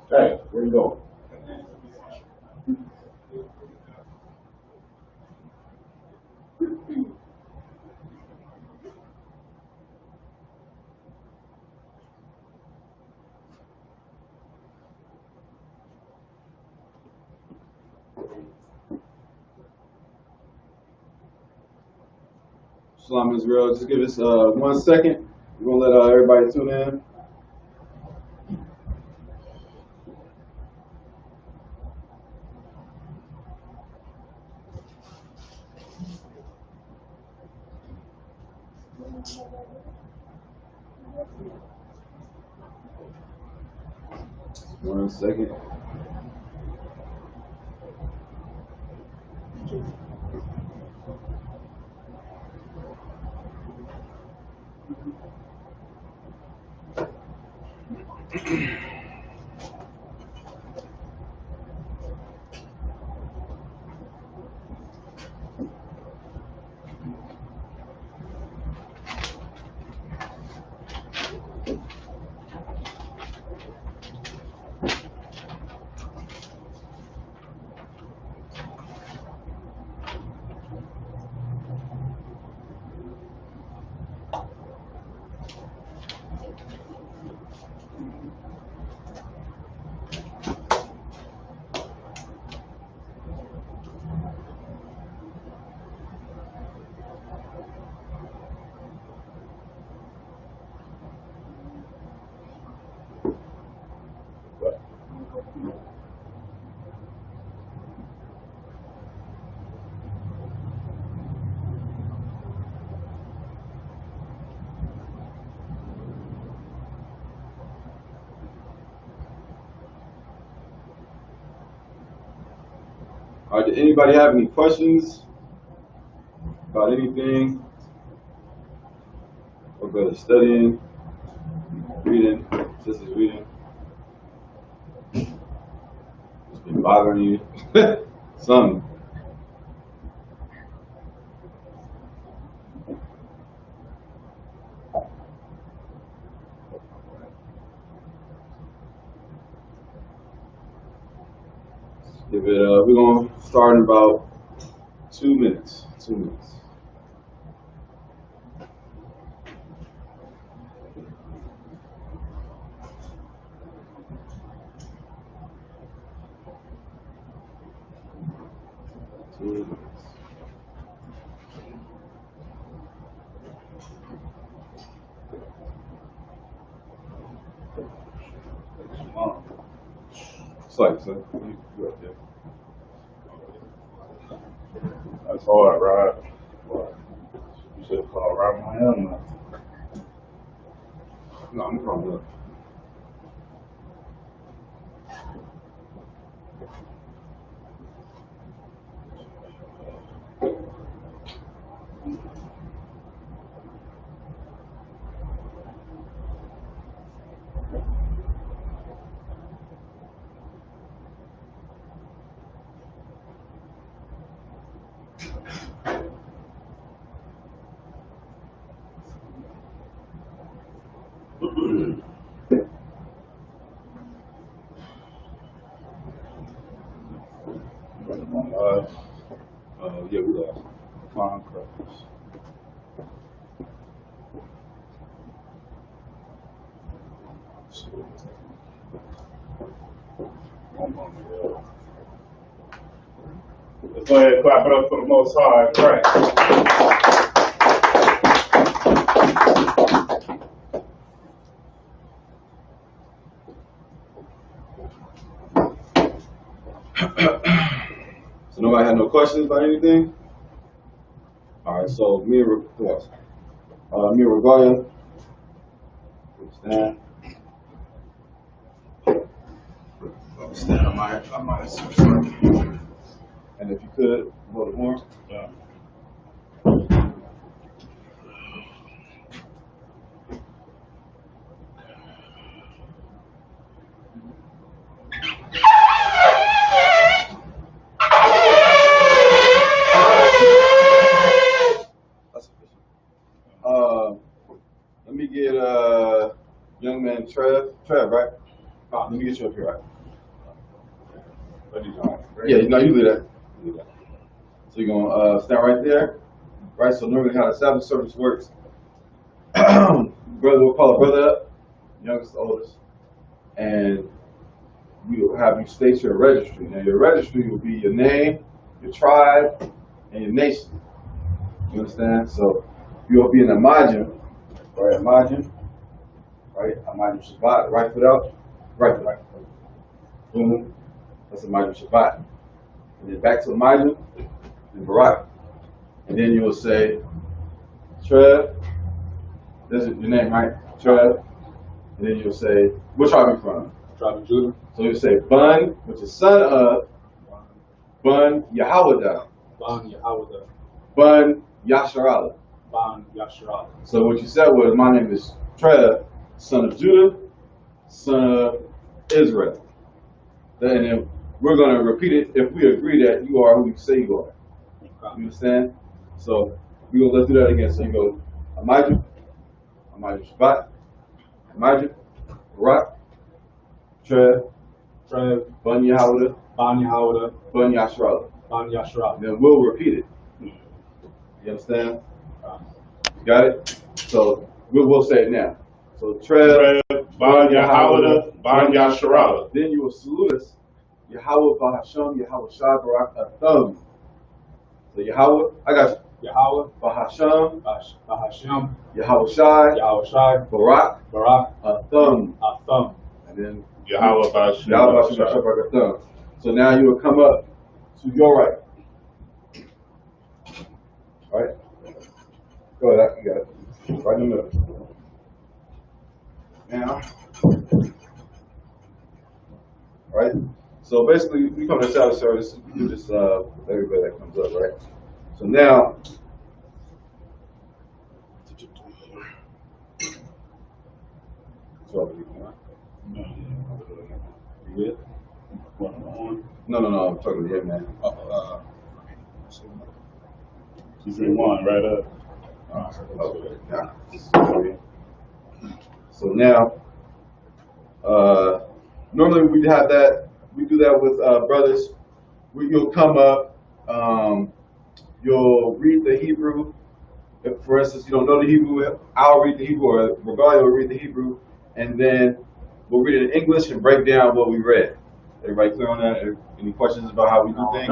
Hey, where you going? Shalom Israel. Just give us 1 second. We're gonna let everybody tune in. One second. All right, did anybody have any questions about anything? Or better studying, reading, sisters reading? It's been bothering you? Something. Give it. We're gonna start in about 2 minutes. 2 minutes. It's like, so you up there. That's hard, right? You should call right my hand. No, I'm probably up. Yeah, we lost. Fine crackers. come on, yeah. Let's go ahead and clap it up for the Most High and pray. So nobody had no questions about anything? All right, so me and Regalia, stand. Stand on my and if you could, hold it more. Yeah. Let me get young man Trev, right? Let me get you up here, right? Yeah, no, you do that. So you're gonna stand right there, right? So normally how the Sabbath service works, brother will call a brother up, youngest to oldest, and we will have you state your registry. Now your registry will be your name, your tribe, and your nation. You understand? So you'll be in Imagine, right? Imagine, Shabbat, right foot out, right foot. Boom. That's Imagine Shabbat. And then back to Imagine and Barak. And then you'll say, Trev, this is your name, right? Trev. And then you'll say, what tribe are you from? Tribe of Judah. So you say Bun, which is son of Bun Yahawada. Ban Yahawada. Bun Yasharala. Ban Yasharala. So what you said was, my name is Trev, son of Judah, son of Israel. And then we're going to repeat it if we agree that you are who you say you are. You understand? So let's do that again. So you go Imagine Shabbat, Imagine Barak, Trev, Bun Yahawada, Ban Yahawada. Bun Yasharala. Ban Yasharala. Then we'll repeat it. You understand? You got it? So we'll say it now. So Trev, Ban Yahawada, Ban Yasharala. Then you will salute us. Yahweh Bahasham, Yahweh Shai Barak Atham. So Yahweh, I got you. Yahweh Bahasham, Bahasham. Yahweh Shai Yahweh Shai. Barak Barak Atham. Atham. And then Yahweh Bahasham. Yahweh Bahasham Barak Atham. So now you will come up to your right. Right? Go ahead, you got it. Right in the middle. Now, right? So basically, we come to Sabbath service, we do this with everybody that comes up, right? So now, you good? No, I'm talking to him, man. You say one, right up. Okay, yeah. So now, normally we have that. We do that with brothers. You'll come up. You'll read the Hebrew. If, for instance, you don't know the Hebrew, I'll read the Hebrew, or Regalia will read the Hebrew, and then we'll read it in English and break down what we read. Everybody clear on that? Any questions about how we do things?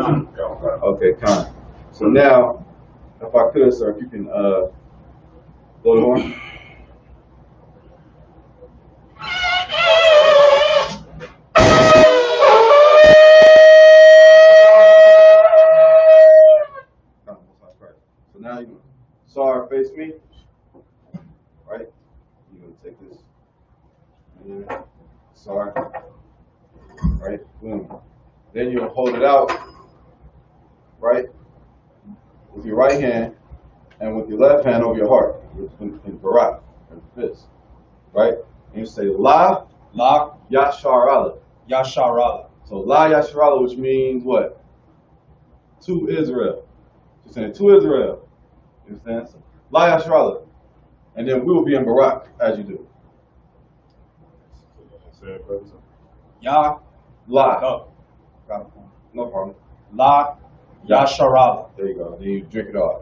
Okay, kind. So now, if I could, sir, if you can blow the horn. So now you Sar, face me. Right? You're going to take this. Sar. Right? Boom. Then you'll hold it out. Right? With your right hand and with your left hand over your heart. In Barak. In fist. Right? And you say La Yasharala. Yasharala. So La Yasharala, which means what? To Israel. You're saying to Israel. You understand? So, La Yasharala. And then we will be in Barak as you do. Ya. La. No. No problem. La Yasharala. There you go. Then you drink it off.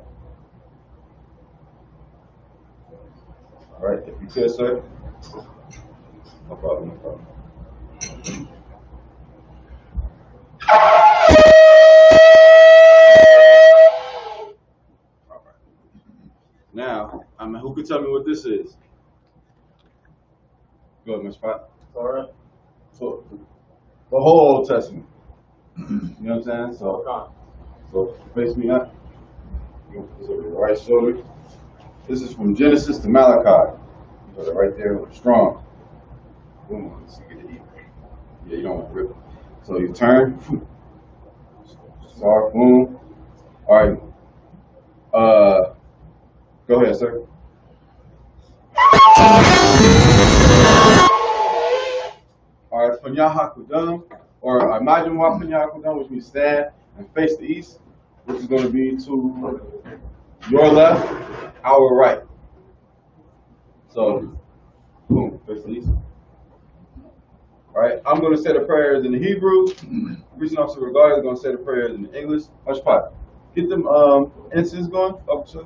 All right. If you could, sir. No problem. can tell me what this is. Go ahead, Mr. Spot. All right. So, the whole Old Testament. You know what I'm saying? So face me up. You gonna put this over your right shoulder. This is from Genesis to Malachi. You put it right there with strong. Boom. Let's get it. Yeah, you don't want to rip it. So you turn. Sorry, boom. All right. Go ahead, sir. All right, Panya Hakudam, or imagine what Panya Hakudam, which means stand and face the east, which is going to be to your left, our right. So, boom, face the east. All right, I'm going to say the prayers in the Hebrew. Preaching officer regardless is going to say the prayers in the English. Hush pot. Get them incense going, officer.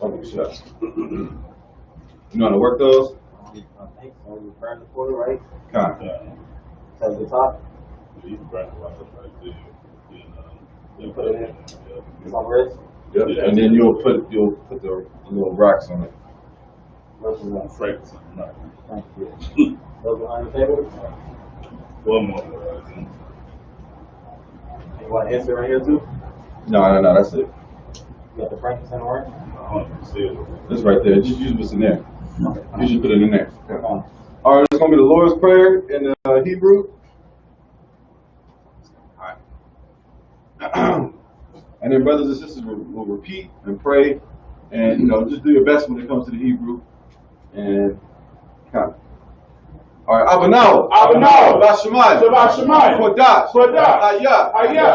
Officer. You know how to work those? I think so. You burn the quarter, right? Kind. To the top. You burn the right there. You put it in. It's on wrist. Yep. And then you'll put the little racks on it. What's the name? Fragrance. Thank you. Those behind the table. One more. You want to answer right here too? No, that's it. You got the frankincense orange? It's right there. Just use what's in there. Okay. You should put it in there. Okay. All right, it's going to be the Lord's Prayer in Hebrew. All right. And then brothers and sisters will repeat and pray. And, just do your best when it comes to the Hebrew. And count. All right, Abanao. Shabbat Shemayim. Kodash. Hayah.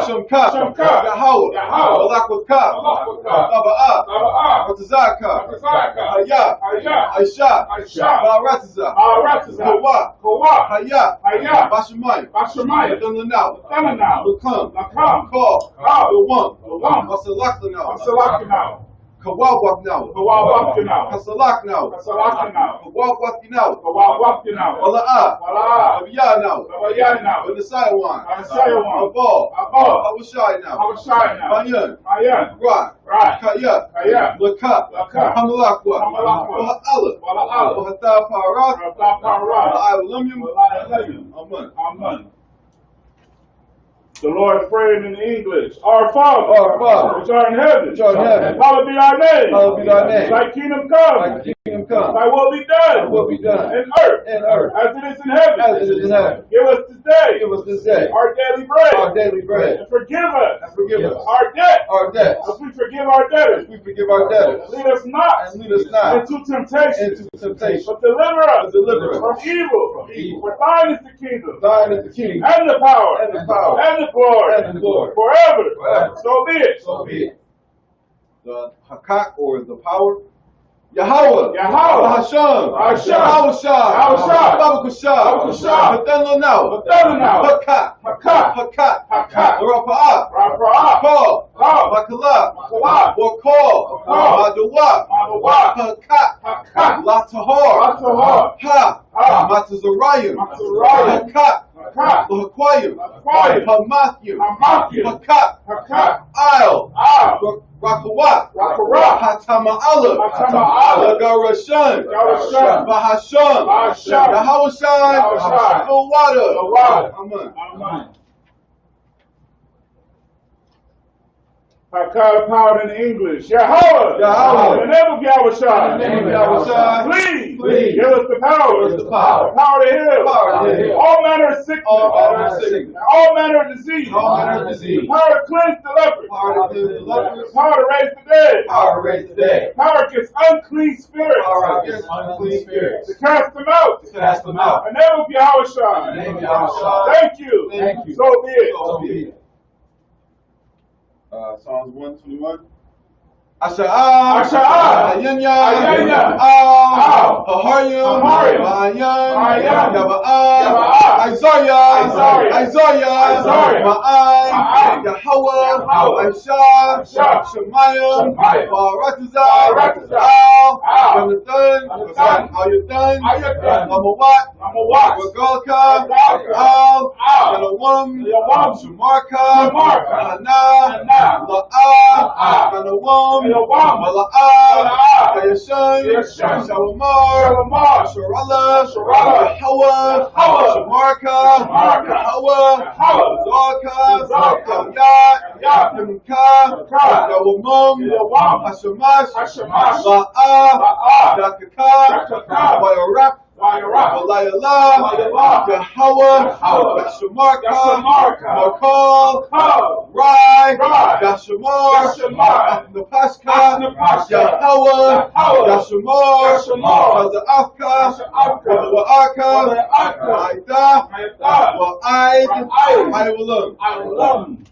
Shemka. Yahweh. Malak Wakah. Aba'ah. Ratazaka. Hayah. Aisha. Ba'aratazah. Kawah. Hayah. Bashemayim. Danlanao. Lakam. Call. Lawam. Basalak Lanao. Kawawak now. Kasalak now. Kawawak now. Wala'ah. Abiyah now. Benisaiwan. Abal. Abashai now. Banyan. Rak. Kaya. Laka. Hamalakwa. Waha'ala. Wahatah Parat. Wa'alamyam. Amen. The Lord prayed in English. Our Father, which art in heaven, hallowed be thy name. Thy kingdom come. Thy will be done. In earth. As it is in heaven. Give us this day. Our daily bread. And forgive us. Our debt. As we forgive our debtors. Lead us not. Into temptation. But deliver us. From evil. For thine is the kingdom. And the power. And the glory. Forever. So be it. The Hakak, or the power. Yahweh. Hashem. Yahushua. Babakusha. Betanlanao. Hakat. Rapa'ah. Call. Makala. Wakal. Madawa. Hakat. Latahar. Ha. Matazarayim. Hakat. Hakwayim. Hamathim. Hakat. Isle. Rakawat. Hatama'ala. Lagarashan. Bahasham. Yahushua. The water. Amen. Hakka power in English. Yahweh. In the name of Yahushua. Please. Give us the power. The power to heal. All manner of sickness. All manner of disease. The power to cleanse the lepers. The power to raise the dead. Power against unclean spirits. To cast them out. In the name of Yahushua. Thank you. So be it. Psalms 121. Asha'ah. Ayanya. Haharyam. Mayan. Yaba'ah. Isaiah. Ma'ai. Yahweh. Aisha. Shemayim. Ba'aratazah. Al. Jonathan. Ayathan. Amawat. Mawatz, Wagalka, Al, Yanawam, Shamarka, Hana, La'a, Yanawam, Mala'a, Yashan, Shalamar, Sharala, Hawa, Shamarka, Hawa, Zaka, Yat, Yamka, Yawamum, Hashamash, La'a, Dakaka, Wayarak, Walayala, Yahweh, Yashamarka, Makal, Rai, Yashamar, Napaska, Yahweh, Yashamar, Kaza'afka, Wa'aka, Aida, Wa'aid, Iwalam.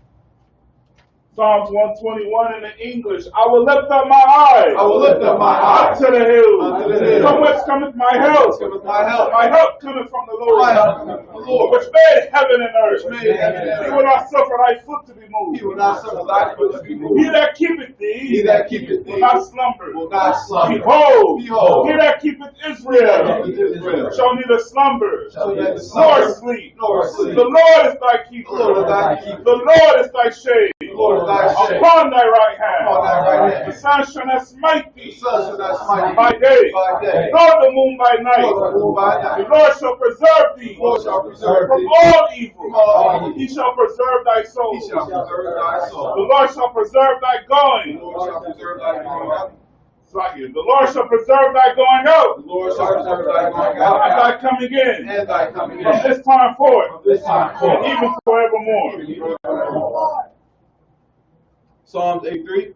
Psalms 121 in the English. I will lift up my eyes. I will lift up my eyes to the hills. unto the hills. From whence cometh my help? My help. My help cometh from the Lord. My help cometh from the Lord. Which made heaven and earth. Which made heaven and earth. He will not suffer thy foot to be moved. He will not suffer thy foot to be moved. He that keepeth thee. He that keepeth thee will not slumber. will not slumber. Behold. Behold. He that keepeth Israel. Israel Shall neither slumber. shall neither Nor slumber sleep. nor sleep. The Lord is thy keeper. The Lord is thy keeper. The Lord is thy shade. The Lord is thy shade. Upon thy right hand. Upon thy right hand. The sun shall not smite The thee. sun shall not smite By thee day. by day. Nor the moon by night. Nor the moon by night. The Lord shall preserve thee. The Lord shall preserve From thee all evil. from all evil. He shall preserve thy soul. He shall preserve thy soul. The Lord shall preserve thy The going. Lord shall preserve thy going out. The Lord shall preserve thy going out. The Lord shall preserve thy going And out thy coming in. and thy coming From in. this time forth. This time And forth. even forevermore. Psalms 8:3.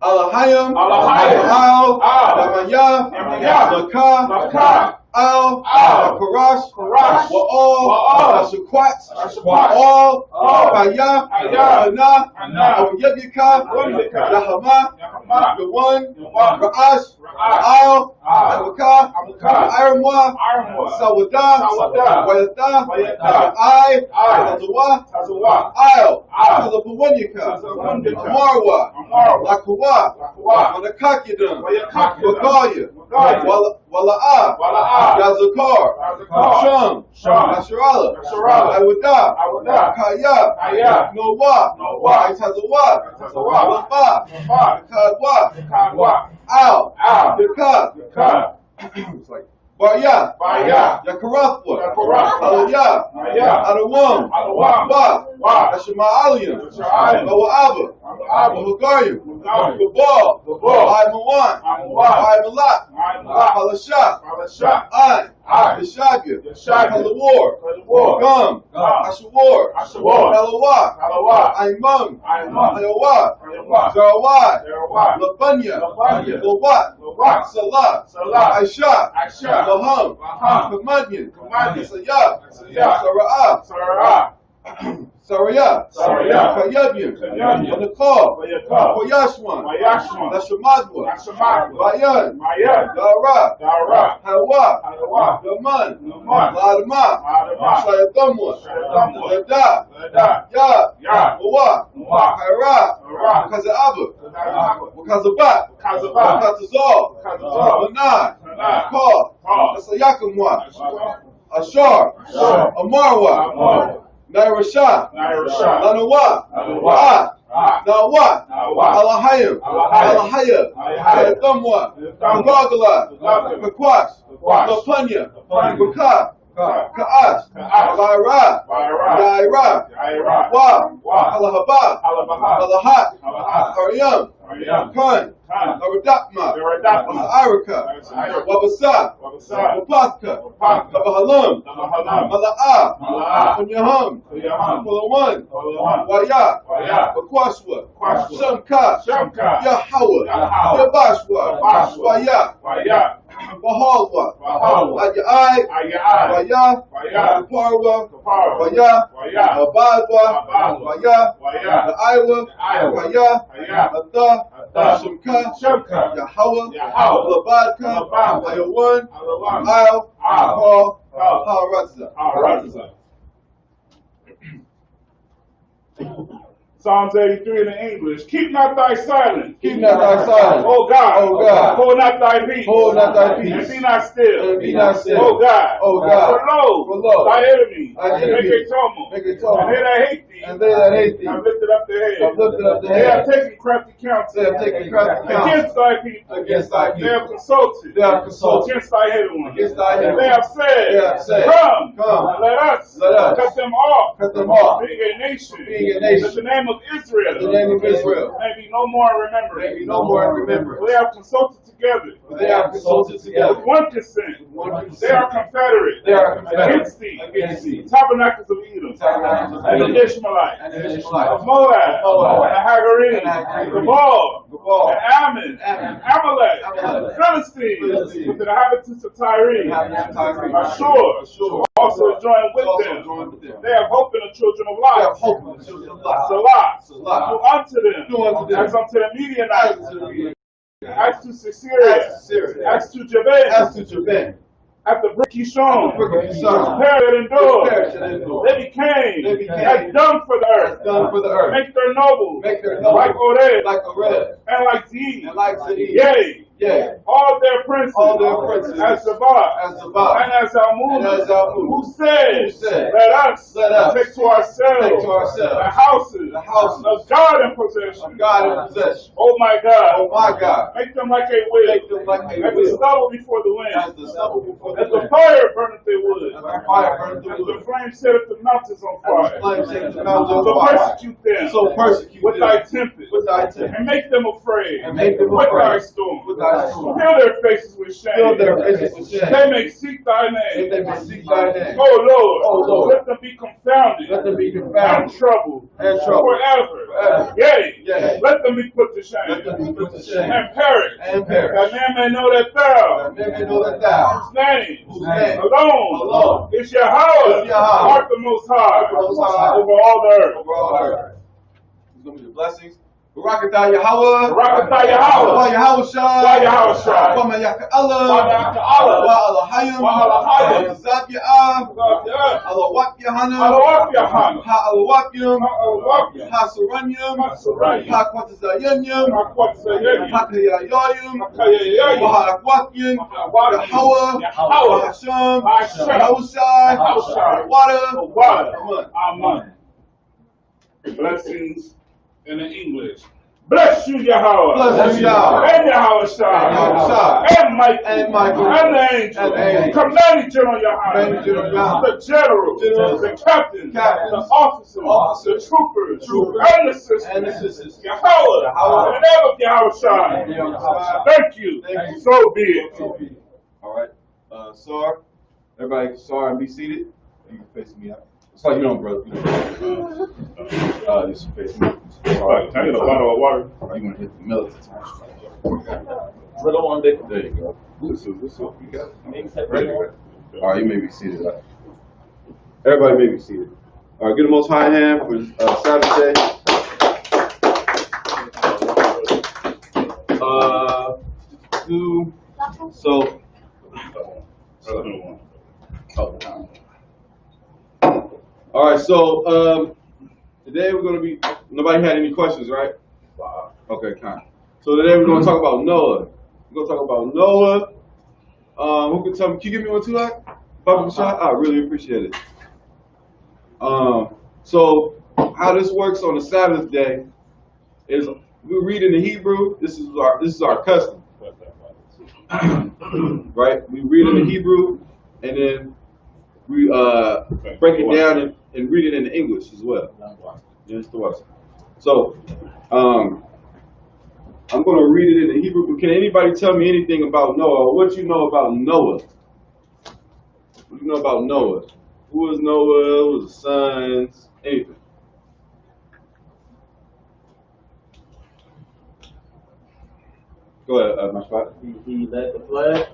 Alahayim, Alahayim, Al, Al, Yamaya, Yamaya, Laka, Laka, Al, Al, Karash, Karash, Wa'al, Wa'al, Ashakwat, Ashakwat, Wa'al, Al, Kaya, Kaya, Ana, Ana, Yabyaka, Yabyaka, Yahama, Yahama, Yawan, Yawan, Ra'ash, Ra'ash, Al, Al, Amaka, Amaka, Ironwa, Ironwa, Sawada, Sawada, Wayata, Wayata, I, I, Tazawa, Tazawa, I'll, I'll, Tazapawanyaka, Tazapawanyaka, Amarwa, Amarwa, Lakawa, Lakawa, Manakakidam, Wayakakidam, Wakaya, Wakaya, Wala'a, Wala'a, Yazakar, Yazakar, Sham, Sham, Nasharala, Nasharala, Iwada, Iwada, Kaya, Kaya, Nowa, Nowa, Tazawa, Tazawa, Lama, Lama, Kadwa, Kadwa, Al, Al, Yaka, Yaka, it's like Barya, Baya, Yakarathwa, Yakarathwa, Alaya, Alaya, Adawam, Adawam, Wa, Wa, Ashma'alian, Ashma'alian, Lawa'aba, Lawa'aba, Lahugarian, Lahugarian, Gabal, Gabal, Imawan, Imawan, Imalat, Imalat, Halasha, Halasha, Ai, Ai, Yashagya, Yashagya, Kalawar, Kalawar, Gum, Gum, Ashawar, Ashawar, Kalawa, Kalawa, Aimam, Aimam, Ayawa, Ayawa, Zarawai, Zarawai, Labanya, Labanya, Lawat, Lawat, Salah, Salah, Aisha, Aisha, Laham, Laham, Kamadyan, Kamadyan, Sayah, Sayah, Sara'ah, Sarah, Saraya, Saraya, Kayabyan, Kayabyan, Manakal, Wayakal, Koyashwan, Wayashwan, Nashamadwa, Nashamadwa, Bayan, Mayan, Dara, Dara, Hawa, Hawa, Yaman, Naman, Ladama, Ladama, Shayatamwa, Shayatamwa, Yada, Lada, Ya, Ya, Mawa, Mawa, Haira, Haira, Kaza'aba, Kaza'aba, Wakazabat, Kazabat, Katazal, Katazal, Manai, Manai, Kal, Kal, Nasayakamwa, Ashar, Ashar, Ashar, Amarwa, Amar, Nairasha, Nairasha, Lanawa, Lanawa, Nawa, Nawa, Alahayim, Alahayim, Alahaya, Alahaya, Tamwa, Tamwa, Gagala, Gagala, Kakwash, Kakwash, Lapanya, Lapanya, Baka, Ka'ash, Ka'ash, Vaira, Vaira, Yaira, Yaira, Wa, Wa, Alahaba, Alabaha, Alahat, Alahat, Aryam, Aryam, Khan, Khan, Naradakma, Naradakma, Irika, Wabasa, Wabasa, Wapatka, Wapatka, Kabahalam, Nabahalam, Mala'a, Mala'a, Kunyaham, Kuyaham, Kulawan, Kulawan, Waya, Waya, Bakwashwa, Kwashwa, Shamka, Shamka, Yahawa, Yahawa, Yabashwa, Yabashwa, Waya, Waya, Bahalwa, Bahalwa, Ayai, Ayai, Waya, Waya, Kaparwa, Kaparwa, Waya, Waya, Abadwa, Abadwa, Waya, Waya, the Iowa, Iowa, Waya, Waya, Atha, Atha, Shamka, Shamka, Yahawa, Yahawa, Labadka, Labadka, Ayawan, Alawan, Al, Al, Paul, Paul, Harazza. Harazza. Psalms 83 in the English. Keep not thy silence. Keep not thy silence. O God. O God. Hold not thy peace. Hold not thy peace. And be not still. And be not still. O God. O God. For lo, thy enemies make a tumult. Make a tumult. And they that hate thee And they that hate thee have lifted up their head. have lifted up their They have head. taken crafty counsel. They have taken crafty counsel Against thy people. against thy They have people. consulted. They have consulted Against thy hidden ones. against thy hidden They have said. They have said, Come. Come. Let us. Cut them off. Cut them off. Being a nation. Being a nation. That the name of Israel. The name of Israel May be no more remembered. may be no more in remembrance. They have consulted together. For they have consulted together. With one consent. One consent. They are confederate. They are confederate Against thee. against thee. Tabernacles of Edom. Tabernacles of And the Edom. Ishmaelites. And the Ishmaelites. Of Moab. Moab. And the Hagarene. And the Hagarene. Gabal. Gabal. And Ammon. Ammon. Amalek. Amalek. Philistines. Philistines. With the inhabitants of Tyre. Inhabitants of Tyre. Ashur. Also joined with Also them. joined with them. They have hope in the children of They have Lot. hope in the children of Lot. Salah. Salah. Do unto them. Do unto them. As unto the Midianites. As to the As to Sisera. As to Syria. As to Jabin. As to Javan. At the brick Kishon. Brick Kishon. Period endured. Period endured. They became. They became. As dung for the earth. Done for the earth. Make their nobles. Make their nobles. Like Oreb. Like a red. And like Zee. And like Zedek. Yea. Yea. All their princes. All their princes. As Zabah. As Zabah. And as Almud. And as Almud. Who said. Who said, Let us. Let us take to ourselves. take to ourselves The houses. the houses Of God in possession. of God in possession. Oh my God. Oh my God. Make them like a wind. Make them like a As the wind. stubble before the As wind. the stubble before As the the wind. fire burneth their wood. As the fire burns the As the wood. flame setteth the mountains on As the fire. flame takes the mountains So on fire. persecute them. So persecute with them thy tempest. with thy tempest. And make them afraid. And make them with afraid thy storm. with thy storm. Fill their faces with shame. Fill their faces with shame. They may seek thy If name. they may seek thy name. Oh Lord. Oh, Lord. Let them be confounded. Let them be And confounded troubled. and troubled Forever. forever. Yea. Yea. Let them be put to shame. Let them be put to shame And perish. and perish. That man may know that thou, That men may know that thou, whose name, whose name alone, is Yahweh, Is Yahweh, art the most high, the Most High, over all the earth. over all earth. It's going to be the blessings. Barakatah Yahweh. Barakatah Wa Yahweh. Yahweh Shai. Wa Yahweh Shai. Wa Mayaka Allah. Wa Mayaka Allah. Wa Alahayim. Wa Alahayim. Wa Zab Ya'ah. Alawak Yahanam. Alawak Yahanam. Ha Alawakyam. Alawak Ha Suranyam. Ha Suranyam. Ha Kwatazayanyam. Ha Kwatazayanyam. Ha Kayayayim. Ha Kayayayim. Wa Harakwakyan. Yahweh. Yahweh. Yahweh. Hashem. Hashem. Yahushai. Yahushai. Water. Water. Amen. Blessings in the English. Bless you, Yahweh. Bless you, Yahweh. And Yahweh Shai. Yahweh Shai. And Michael. And Michael. And the angel. And the angel. Commanding General Yahweh. Commanding General Yahweh. The general. Generals. The captains. Captains. The officers. Officers. The troopers. Troopers. And the sisters. And the sisters. Yahweh. Yahweh. In the name of Yahweh Shai. And Yahweh Shai. Thank you. Thank you. So be it. All right. Sar, everybody, Sar, and be seated. You can face me up. It's like you don't, brother. You don't. Just face me. All right. Can I get a bottle of water? Are you going to hit the militant time? Drill on Dick. There you go. This is you got it. Ready? All right, you may be seated. Everybody may be seated. All right, get the Most High hand for Saturday. So. All right, so today we're going to be. Nobody had any questions, right? Okay, kind. So today we're going to talk about Noah. We're going to talk about Noah. Who can tell me? Can you give me one too, like? I really appreciate it. So how this works on the Sabbath day is we read in the Hebrew. This is our custom, right? We read in the Hebrew, and then we break it down and read it in the English as well. Yes, to us. So I'm going to read it in the Hebrew. Can anybody tell me anything about Noah? What you know about Noah? What you know about Noah? Who was Noah? Who was his sons? Anything? Go ahead, my spot. He led the flood.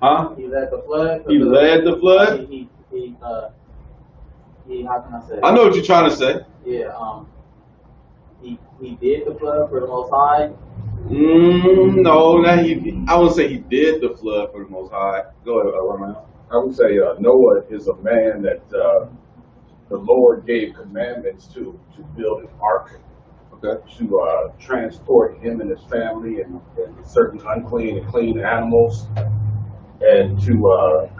Huh? He led the flood. He led the flood? He how can I say? I know what you're trying to say. Yeah, he did the flood for the Most High. No, I wouldn't say he did the flood for the Most High. Go ahead, Roman. I would say Noah is a man that the Lord gave commandments to build an ark Okay. to transport him and his family and certain unclean and clean animals, and to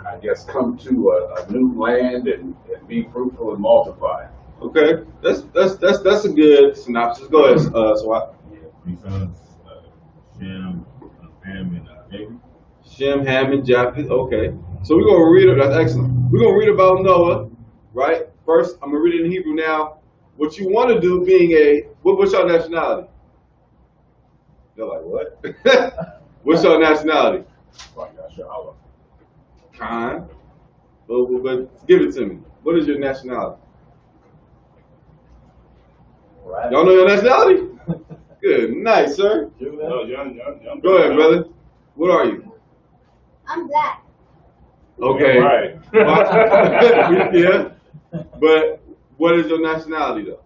I guess come to a new land and be fruitful and multiply. Okay. That's a good synopsis. Go ahead, Swat. Three sons, Shem, Ham, and Japheth. Shem, Ham, and Japheth. Okay. So we're gonna read it. That's excellent. We're gonna read about Noah, right? First, I'm gonna read it in Hebrew now. What you want to do, being what's your nationality? They're like, what? What's your nationality? Khan. But give it to me. What is your nationality? Right. Y'all know your nationality? Good night, sir. Young. Go ahead, brother. What are you? I'm black. Okay. Right. Yeah. But what is your nationality, though?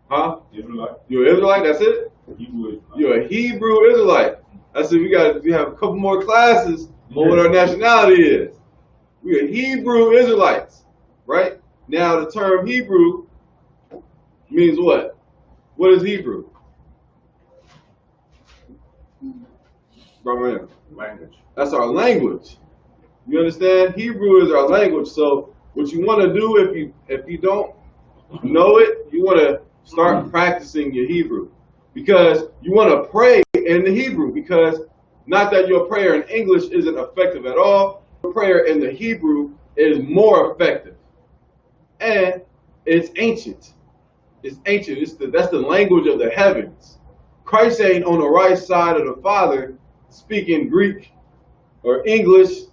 Huh? Israelite. You're an Israelite? That's it? Hebrew Israelite. You're a Hebrew Israelite. That's it. We have a couple more classes on what our nationality is. We are Hebrew Israelites, right? Now the term Hebrew means what? What is Hebrew? Brother, Language. that's our language. You understand? Hebrew is our language. So what you want to do if you don't know it, you want to start practicing your Hebrew, because you want to pray in the Hebrew, because not that your prayer in English isn't effective at all. Your prayer in the Hebrew is more effective, and it's ancient. It's ancient. That's the language of the heavens. Christ ain't on the right side of the Father speaking Greek or English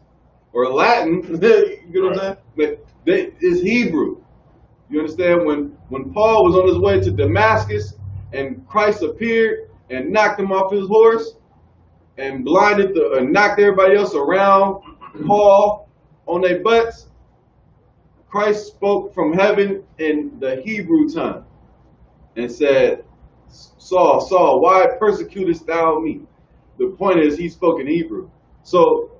or Latin. You know what I'm saying? But it's Hebrew. You understand? When Paul was on his way to Damascus and Christ appeared and knocked him off his horse and knocked everybody else around Paul on their butts, Christ spoke from heaven in the Hebrew tongue and said, Saul, Saul, why persecutest thou me? The point is, he spoke in Hebrew. So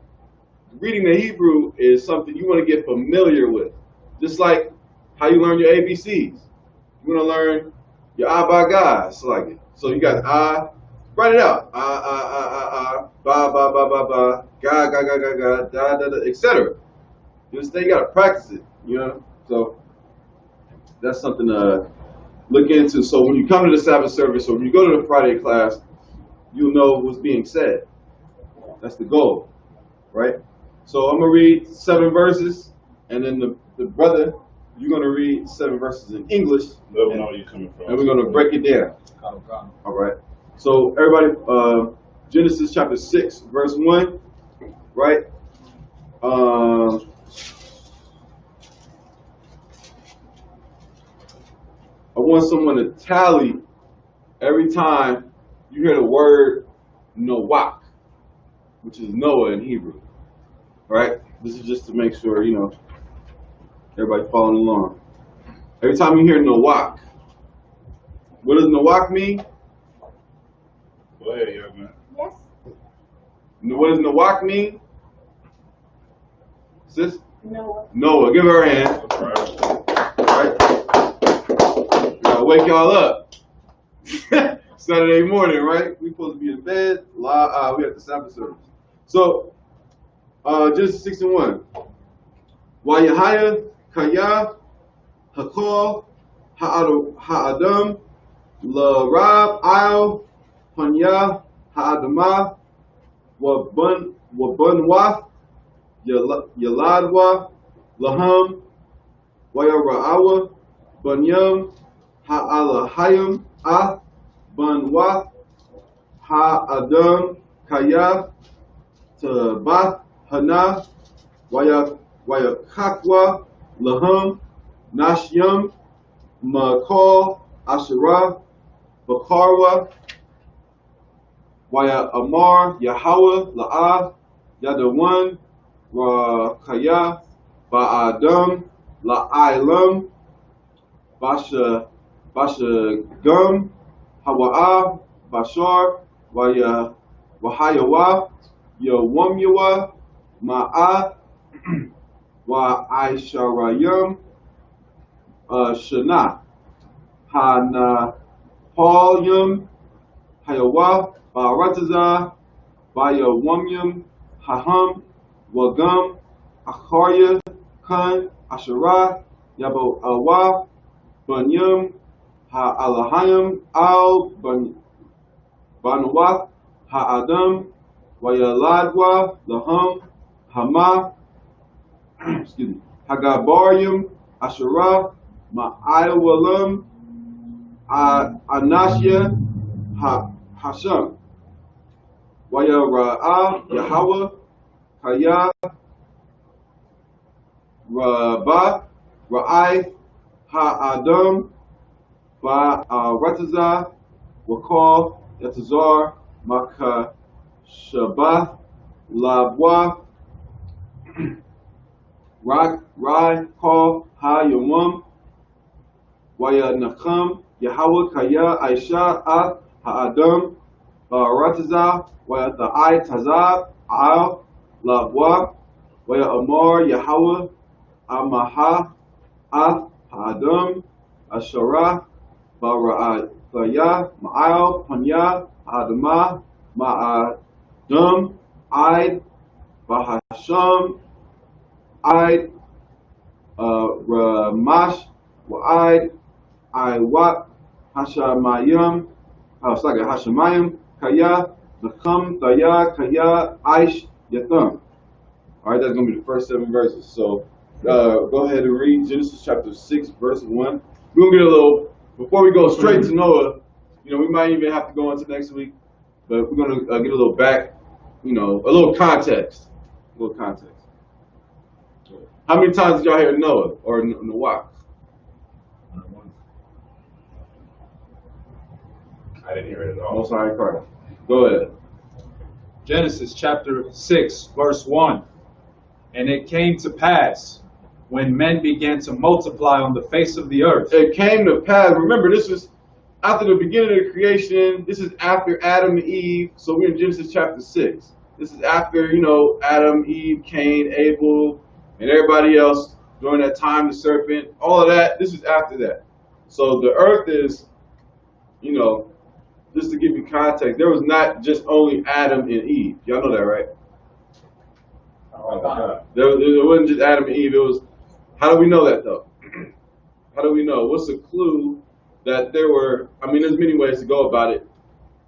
reading the Hebrew is something you want to get familiar with. Just like how you learn your ABCs. You want to learn your Abba, so you got I, write it out. Ba, ba, ba, ba, ba, ga, ga, ga, ga, ga, da, da, da, etc. You understand? You got to practice it, you know? So that's something to look into. So when you come to the Sabbath service or when you go to the Friday class, you'll know what's being said. That's the goal, right? So I'm going to read 7 verses, and then the brother, you're going to read 7 verses in English. Let them know where you're coming from. And we're going to break it down. All right. So everybody, Genesis chapter 6, verse 1, right? I want someone to tally every time you hear the word Noach, which is Noah in Hebrew. Right? This is just to make sure, you know, everybody following along. Every time you hear Noach, what does Noach mean? Go ahead, young man. Yes. What does Noach mean? Sis? Noah. Noah. Give her a hand. That's right. Right? Gotta wake y'all up. Saturday morning, right? We supposed to be in bed. We have the Sabbath service. So, Genesis 6:1. Wayahaya Kaya Hakol Ha'adam La Rab Al Hanya Ha'adamah Wabanwa Yaladwa Laham Wayara'awa Banyam Ha'alahayim Ah Banwa Ha'adam Kaya Tabath Hana Wayakakwa Laham Nashyam Makal Asherah Bakarwa Waya Amar Yahweh La'ah Yadawan Rakaya Ba'adam La'ilam Basha Gum Hawa'ah Bashar Wahayawa Yawamyawa Ma'ah wa Aisharayim Shana Hana Palyum Hayawa Barataza Bayawamyum Haham Wagam Acharya Khan Asherah Yabo Awa Banyum Ha'alahayim Al Banuwath Ha'adam Wayaladwa Laham Hama excuse me Hagabaryum Asherah Ma'ayawalam Anashya Hasham Wayara'a Yahweh Kaya Rabah Ra'ai Ha'adam Rataza Wakal Yatazar Maka Shabbath Labwa Rai Kal Ha-Yawam Waya Nakam Yahweh Kaya Aisha Ath Ha'adam Rataza Waya Ta'ai Tazab Al Labwa Waya Amar Yahweh Amaha Ath Ha'adam Asharah Bara'ataya Ma'al Panya Adama Ma'adam Aid Bahasham Aid Ramash Wa'aid Iwat Hashamayim Hashamayim Kaya Nakam Taya Kaya Aish Yatham. Alright, that's going to be the first 7 verses. So go ahead and read Genesis chapter 6, verse 1. We're going to get a little, before we go straight to Noah, we might even have to go into next week, but we're going to get a little back, a little context. A little context. How many times did y'all hear Noah or Noah? I didn't hear it at all. Most High Christ. Go ahead. Genesis chapter 6, verse 1. And it came to pass, when men began to multiply on the face of the earth. It came to pass. Remember, this was after the beginning of the creation. This is after Adam and Eve. So we're in Genesis chapter 6. This is after, Adam, Eve, Cain, Abel, and everybody else during that time, the serpent, all of that. This is after that. So the earth is, just to give you context, there was not just only Adam and Eve. Y'all know that, right? There wasn't just Adam and Eve. It was, how do we know that, though? How do we know? What's the clue that there were, there's many ways to go about it,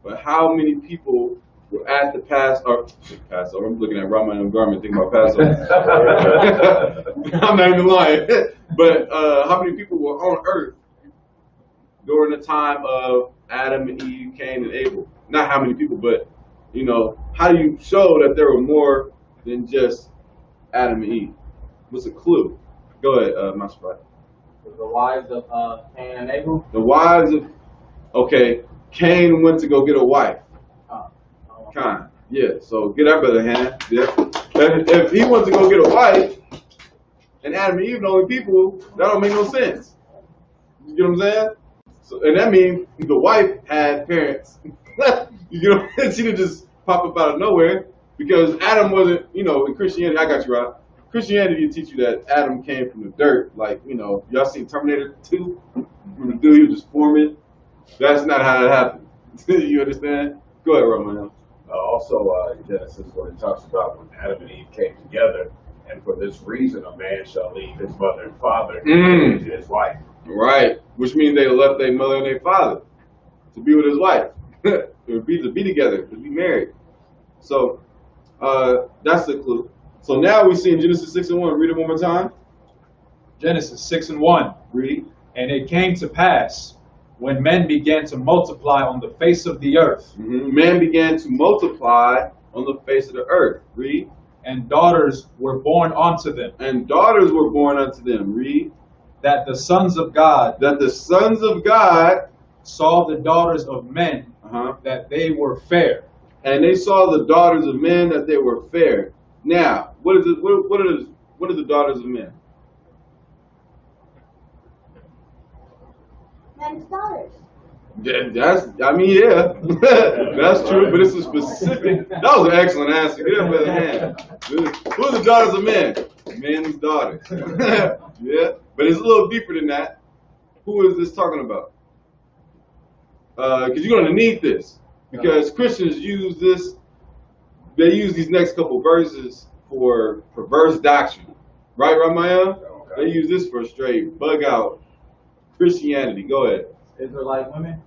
but how many people were at the Passover? I'm looking at Rama and Garment thinking about Passover. I'm not even lying. But how many people were on earth during the time of Adam and Eve, Cain and Abel? Not how many people, but, how do you show that there were more than just Adam and Eve? What's a clue? Go ahead, my spot. The wives of Cain and Abel? The wives of, Cain went to go get a wife. Kind. Yeah, so get that brother hand. Yeah. If he went to go get a wife, and Adam and Eve the only people, that don't make no sense. You get what I'm saying? So, and that means the wife had parents. She didn't just pop up out of nowhere, because Adam wasn't, in Christianity, I got you right. Christianity teach you that Adam came from the dirt. Like, y'all seen Terminator 2? From the dude, he was just forming. That's not how that happened. You understand? Go ahead, Roman. Also, in Genesis, where it talks about when Adam and Eve came together, and for this reason a man shall leave his mother and father and to his wife. Right, which means they left their mother and their father to be with his wife, to be together, to be married. So that's the clue. So now we see in Genesis 6 and 1. Read it one more time. Genesis 6 and 1. Read. And it came to pass, when men began to multiply on the face of the earth. Men began to multiply on the face of the earth. Read. And daughters were born unto them. And daughters were born unto them. Read. That the sons of God. That the sons of God saw the daughters of men, that they were fair. And they saw the daughters of men that they were fair. Now, what are the daughters of men? Men's daughters. Yeah, that's true, but it's a specific. That was an excellent answer. Give him a hand. Who are the daughters of men? men's daughters. Yeah, but it's a little deeper than that. Who is this talking about? Because you're going to need this. Because Christians use this, they use these next couple verses for perverse doctrine. Right, Ramayana? They use this for straight bug out Christianity. Go ahead. Israelite women?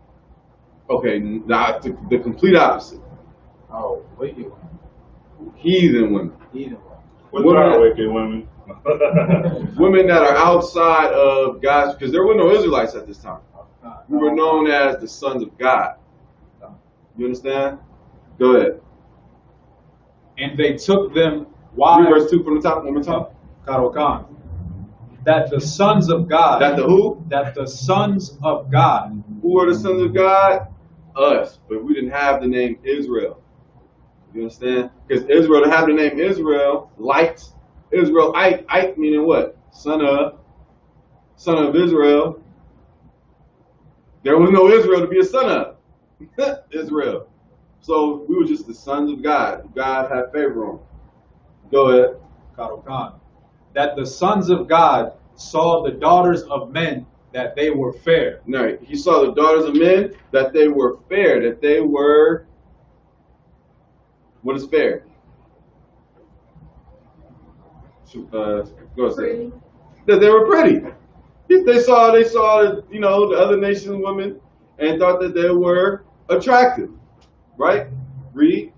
Okay, now the complete opposite. Oh, wicked women. Heathen women. Heathen women. What's wrong with wicked women? Women that are outside of God's, because there were no Israelites at this time. We were known as the sons of God. You understand? Go ahead. And they took them wives. Read verse 2 from the top, one more time. Karokan. That the sons of God. That the who? That the sons of God. Who are the sons of God? Us. But we didn't have the name Israel. You understand? Because Israel, to have the name Israel, light, Israelite, meaning what? Son of Israel. There was no Israel to be a son of. Israel. So we were just the sons of God. God had favor on. Go ahead. Karokan. That the sons of God saw the daughters of men that they were fair. No, he saw the daughters of men that they were fair, that they were. What is fair? Go ahead. That they were pretty. They saw, you know, the other nations' women and thought that they were attractive, right? Read.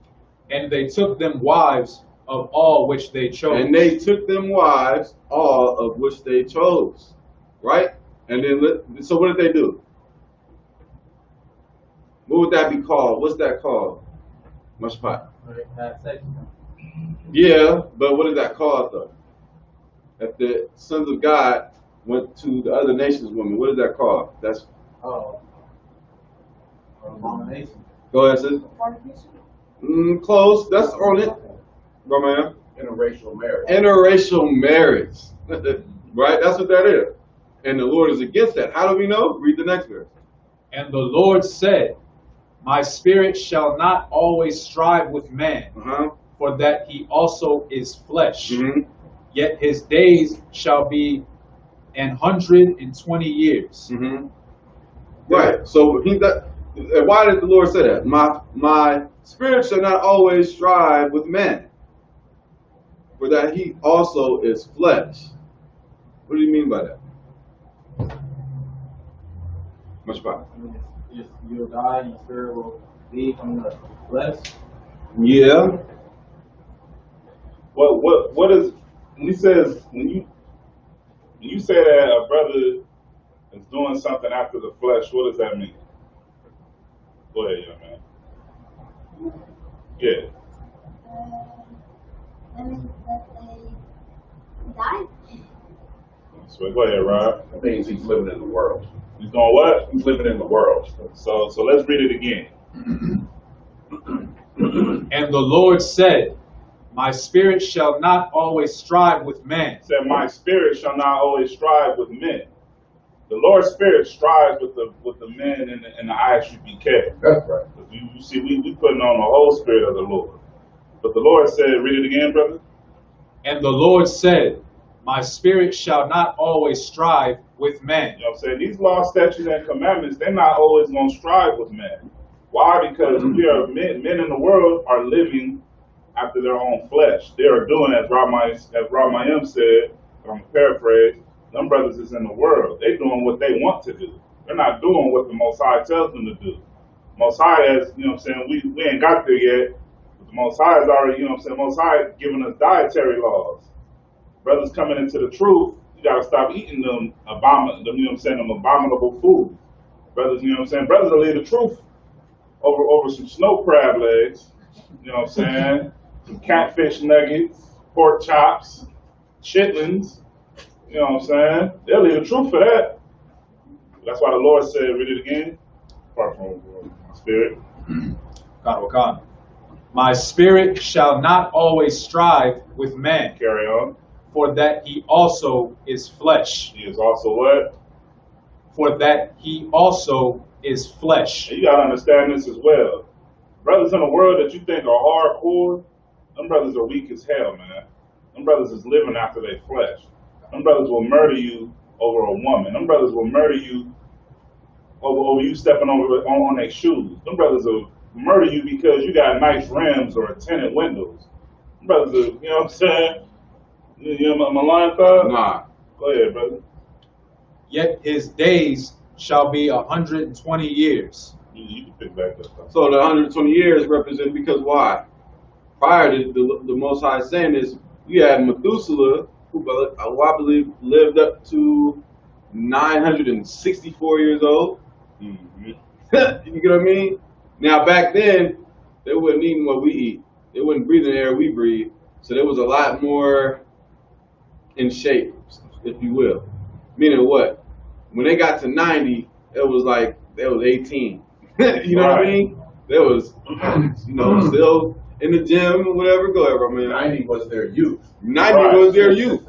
And they took them wives of all which they chose. And they took them wives, all of which they chose, right? And then, so what did they do? What would that be called? What's that called? Mashpat. Have sex. Yeah, but what is that called though? If the sons of God went to the other nations' women, what is that called? That's abomination. Go ahead, sis. Close. That's on it. Roman. Interracial marriage. Interracial marriage. Right? That's what that is. And the Lord is against that. How do we know? Read the next verse. And the Lord said, my spirit shall not always strive with man, for that he also is flesh. Yet his days shall be 120 years. Right. So why did the Lord say that? My spirit shall not always strive with man, for that he also is flesh. What do you mean by that? Much better. You'll die and your spirit will leave from the flesh. Yeah. What is when he says when you say that a brother is doing something after the flesh, what does that mean? Go ahead, young man. Yeah. That means that they died. So go ahead, Rob. That means he's living in the world. He's doing what? He's living in the world. So let's read it again. And the Lord said, my spirit shall not always strive with man. Said, my spirit shall not always strive with men. The Lord's spirit strives with the men in the Isupk. That's right. You see, we putting on the whole spirit of the Lord. But the Lord said, read it again, brother. And the Lord said, my spirit shall not always strive with men. You know what I'm saying? These laws, statutes, and commandments, they're not always going to strive with men. Why? Because we are men in the world are living after their own flesh. They are doing, as Ramayim said, I'm paraphrase, them brothers is in the world. They're doing what they want to do. They're not doing what the Most High tells them to do. Most High has, you know what I'm saying, we ain't got there yet. But the Most High has already, you know what I'm saying, Most High giving us dietary laws. Brothers coming into the truth, you gotta stop eating them abominable food. Brothers, you know what I'm saying? Brothers will leave the truth over some snow crab legs, you know what I'm saying? Some catfish nuggets, pork chops, chitlins, you know what I'm saying? They'll leave the truth for that. That's why the Lord said, read it again, apart from my spirit. My spirit shall not always strive with man. Carry on. For that he also is flesh. He is also what? For that he also is flesh. And you gotta understand this as well. Brothers in the world that you think are hardcore, them brothers are weak as hell, man. Them brothers is living after their flesh. Them brothers will murder you over a woman. Them brothers will murder you over you stepping on their shoes. Them brothers will murder you because you got nice rims or tinted windows. Them brothers will, you know what I'm saying? You know my line, thought? Nah. Go ahead, brother. Yet his days shall be 120 years. You can pick back up. So the 120 years represent, because why? Prior to the Most High saying this, you had Methuselah, who I believe lived up to 964 years old. Mm-hmm. You get what I mean? Now back then, they wasn't eating what we eat. They wasn't breathing the air we breathe. So there was a lot more in shape, if you will. Meaning what? When they got to 90, it was like they was 18. You know what I mean? They was, still in the gym or whatever. Go ahead, man. 90 was their youth. 90 was their youth.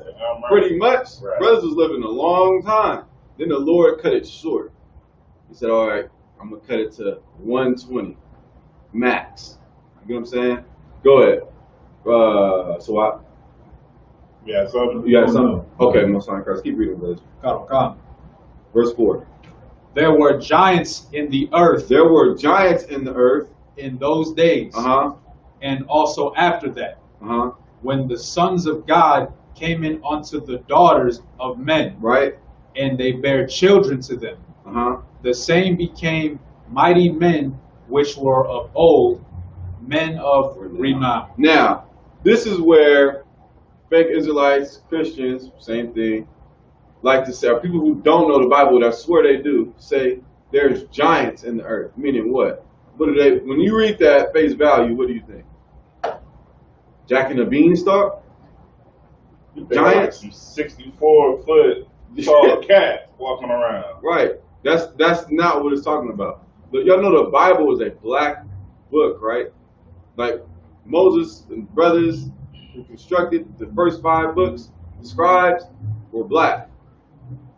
Pretty much. Right. Brothers was living a long time. Then the Lord cut it short. He said, all right, I'm going to cut it to 120 max. You know what I'm saying? Go ahead. Yeah, so You got something? Okay, Most High Christ. Keep reading, brother. Come. Verse 4. There were giants in the earth There were giants in the earth. in those days, and also after that, when the sons of God came in unto the daughters of men, Right? and they bare children to them. The same became mighty men which were of old, men of renown. Now, this is where fake Israelites, Christians, same thing, like to say, or people who don't know the Bible, that I swear they do, say there's giants in the earth. Meaning what? What do they? When you read that face value, what do you think? Jack and the Beanstalk? Giants? 64-foot tall cat walking around. Right. That's not what it's talking about. But y'all know the Bible is a black book, right? Like Moses and brothers who constructed the first 5 books, the scribes, were black.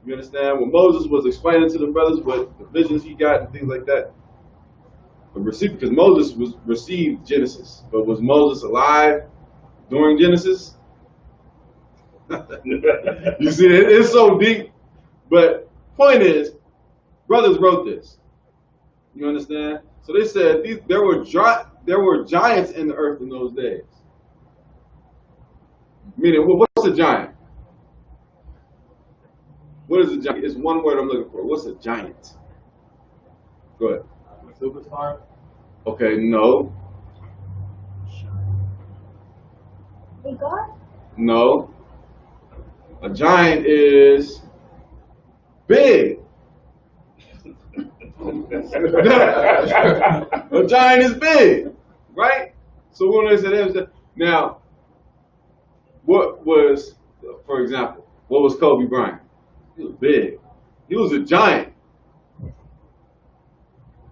You understand? When Moses was explaining to the brothers what the visions he got and things like that, because Moses received Genesis, but was Moses alive during Genesis? You see, it's so deep. But point is, brothers wrote this. You understand? So they said there were giants in the earth in those days. Meaning, what's a giant? What is a giant? It's one word I'm looking for. What's a giant? Go ahead. Superstar? Okay, no. Big God? No. A giant is big. A giant is big, right? So when they said now, what was, for example, what was Kobe Bryant? He was big. He was a giant.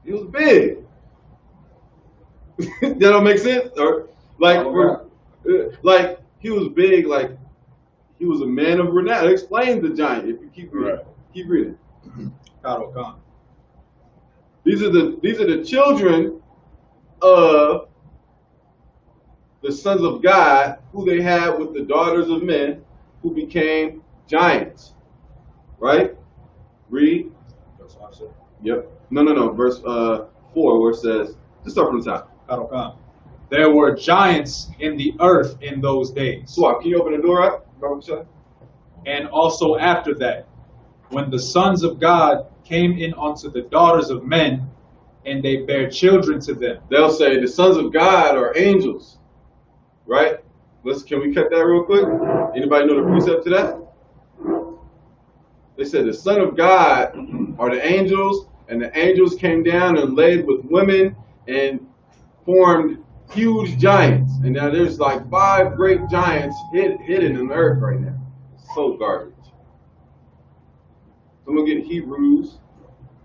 He was big. That don't make sense? Or like he was big, like he was a man of renown. Explain the giant if you keep reading. Right. Keep reading. Come. These are the children of the sons of God who they had with the daughters of men who became giants. Right? Read. Yep. No. Verse 4 where it says, just start from the top. Come. There were giants in the earth in those days. Swap, can you open the door up? And also after that, when the sons of God came in unto the daughters of men, and they bare children to them. They'll say the sons of God are angels, right? Can we cut that real quick? Anybody know the precept to that? They said the son of God are the angels, and the angels came down and laid with women and formed huge giants. And now there's like 5 great giants hidden in the earth right now. So garbage. So I'm going to get Hebrews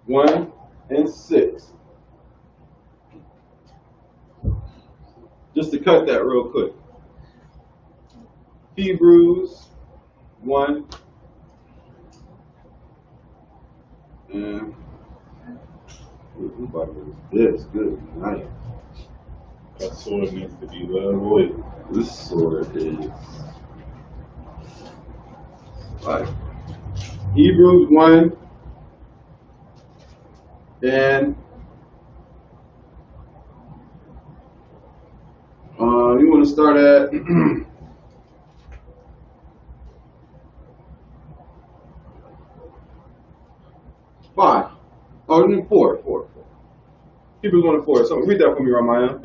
1 and 6. Just to cut that real quick. Hebrews 1 and who Bible is this? Good night. That sword needs to be well with. This sword is Right. Hebrews 1 and you want to start at 5. Oh, 4. Hebrews 1 and 4. So read that for me, Ramayana.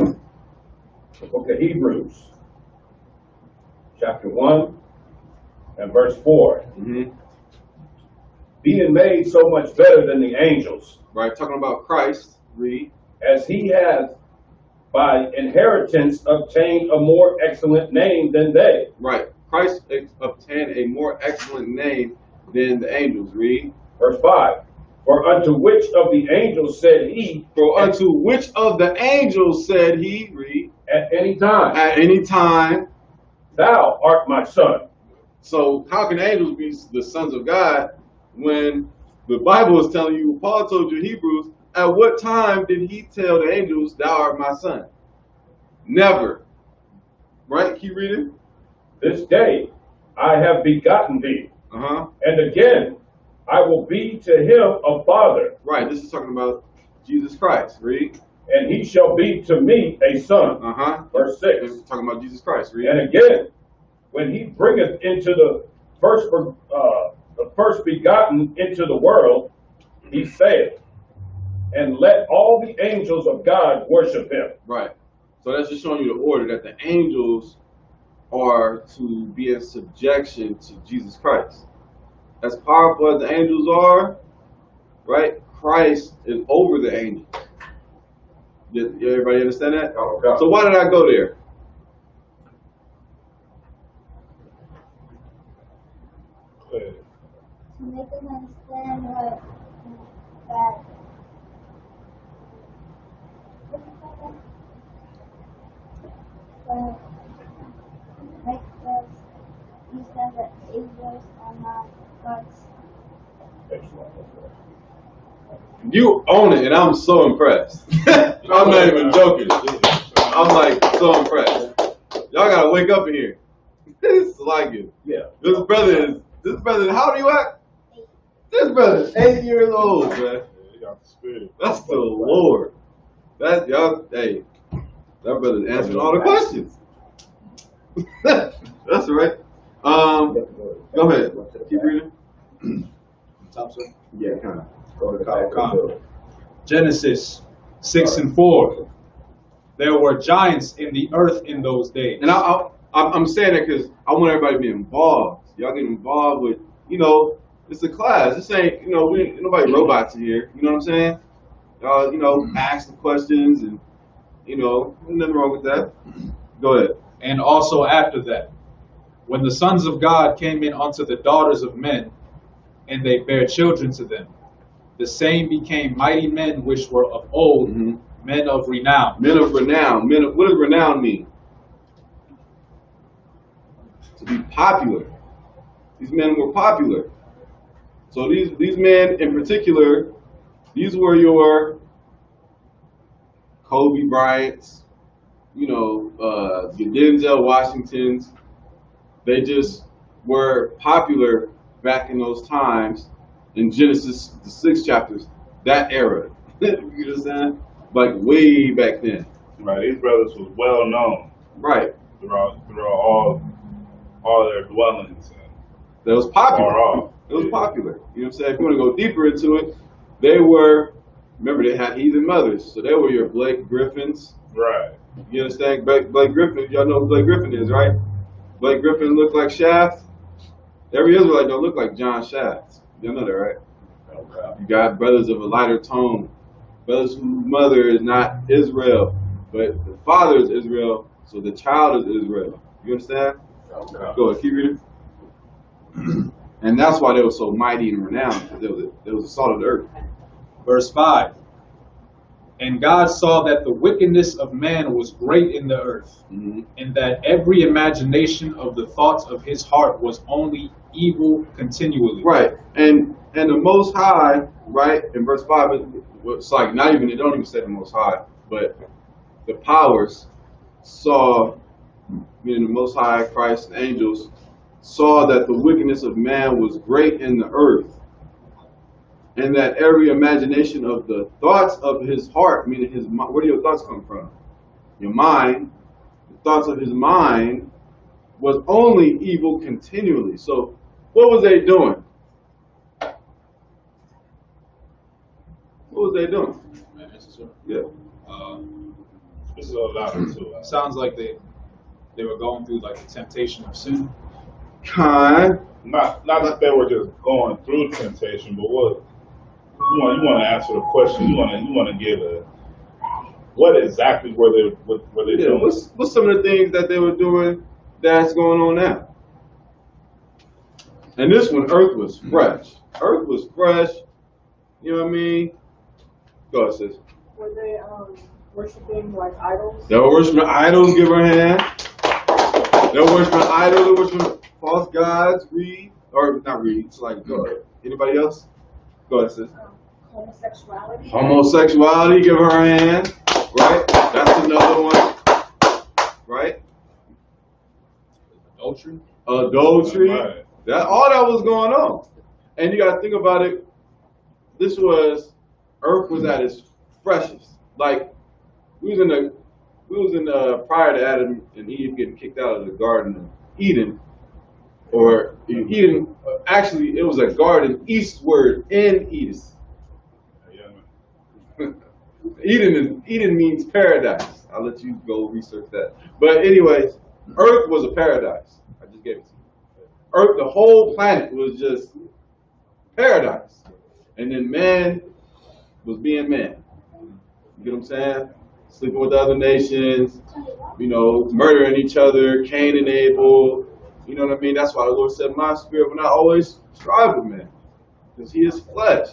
Okay, Hebrews, chapter 1 and verse 4. Mm-hmm. Being made so much better than the angels, Right, talking about Christ. Read. as he hath by inheritance obtained a more excellent name than they. Right. Christ obtained a more excellent name than the angels. Read. Verse 5. For unto which of the angels said he, For unto which of the angels said he, read, at any time, at any time. thou art my son? So how can angels be the sons of God when the Bible is telling you, Paul told you in Hebrews, at what time did he tell the angels, thou art my son? Never. Right? Keep reading. This day I have begotten thee, Uh-huh. and again I will be to him a father, Right. This is talking about Jesus Christ. Read. and he shall be to me a son. Uh-huh. Verse This 6. is talking about Jesus Christ. Read. And again, when he bringeth into the first begotten into the world, he saith, and let all the angels of God worship him. Right. So that's just showing you the order that the angels are to be in subjection to Jesus Christ. As powerful as the angels are, right? Christ is over the angels. Everybody understand that? Oh, God. So why did I go there? To make us understand what that. Make us understand that angels are not God's. You own it, and I'm so impressed. I'm not even joking. I'm like so impressed. Y'all gotta wake up in here. This is like it. Yeah. This brother, how old are you at? This brother is 8 years old, man. That's the Lord. That y'all, hey, that brother's answering all the questions. That's right. Go ahead. Keep reading. Top sir. Yeah, kind of. Genesis 6 and 4. There were giants in the earth in those days. And I'm saying that because I want everybody to be involved. Y'all get involved with, it's a class. This ain't, ain't nobody robots in here. You know what I'm saying? Ask the questions and, there's nothing wrong with that. Go ahead. And also after that, when the sons of God came in unto the daughters of men, and they bare children to them, the same became mighty men which were of old, men of renown. Men of renown. What does renown mean? To be popular. These men were popular. So these men in particular, these were your Kobe Bryants, your Denzel Washingtons. They just were popular back in those times in Genesis, the 6 chapters, that era. You understand? Like way back then. Right, these brothers was well known. Right. Throughout all their dwellings. That was popular. Far off. It was popular. You know what I'm saying? If you want to go deeper into it, they were, remember they had heathen mothers. So they were your Blake Griffins. Right. You understand? Blake Griffin, y'all know who Blake Griffin is, right? Blake Griffin looked like Shaft. Every Israelite don't look like John Shaft. Y'all know that, right? Okay. You got brothers of a lighter tone. Brothers whose mother is not Israel, but the father is Israel, so the child is Israel. You understand? Okay. Go ahead, keep reading. And that's why they were so mighty and renowned, because they was the salt of the earth. Verse 5. And God saw that the wickedness of man was great in the earth, and that every imagination of the thoughts of his heart was only evil continually. Right. And the Most High, right, in verse 5, it's like not even, it don't even say the Most High, but the powers saw, meaning the Most High, Christ, and angels, saw that the wickedness of man was great in the earth, and that every imagination of the thoughts of his heart, meaning his mind, where do your thoughts come from? Your mind. The thoughts of his mind was only evil continually. So what was they doing? What was they doing? Yeah. This is a lot too. Sounds like they were going through like the temptation of sin. Not that they were just going through temptation, but what you want to answer the question. You want to give a what exactly were they doing? What's some of the things that they were doing that's going on now? And this one, earth was fresh. Earth was fresh. You know what I mean? Go ahead, sis. Were they worshiping like idols? They were worshiping idols. Give her a hand. They were worshiping idols. They were worshiping false gods. Not read. It's like, go ahead. Anybody else? Go ahead, sis. Homosexuality. Homosexuality. Give her a hand. Right? That's another one. Right? Adultery. Right. All that was going on. And you got to think about it. Earth was at its freshest. Like we was in prior to Adam and Eve getting kicked out of the Garden of Eden, or Eden. Actually, it was a garden eastward in Eden. Eden means paradise. I'll let you go research that. But anyways, Earth was a paradise. I just gave it to you. Earth, the whole planet was just paradise. And then man was being man. You get what I'm saying? Sleeping with other nations, murdering each other, Cain and Abel. You know what I mean? That's why the Lord said, my spirit will not always strive with man, because he is flesh.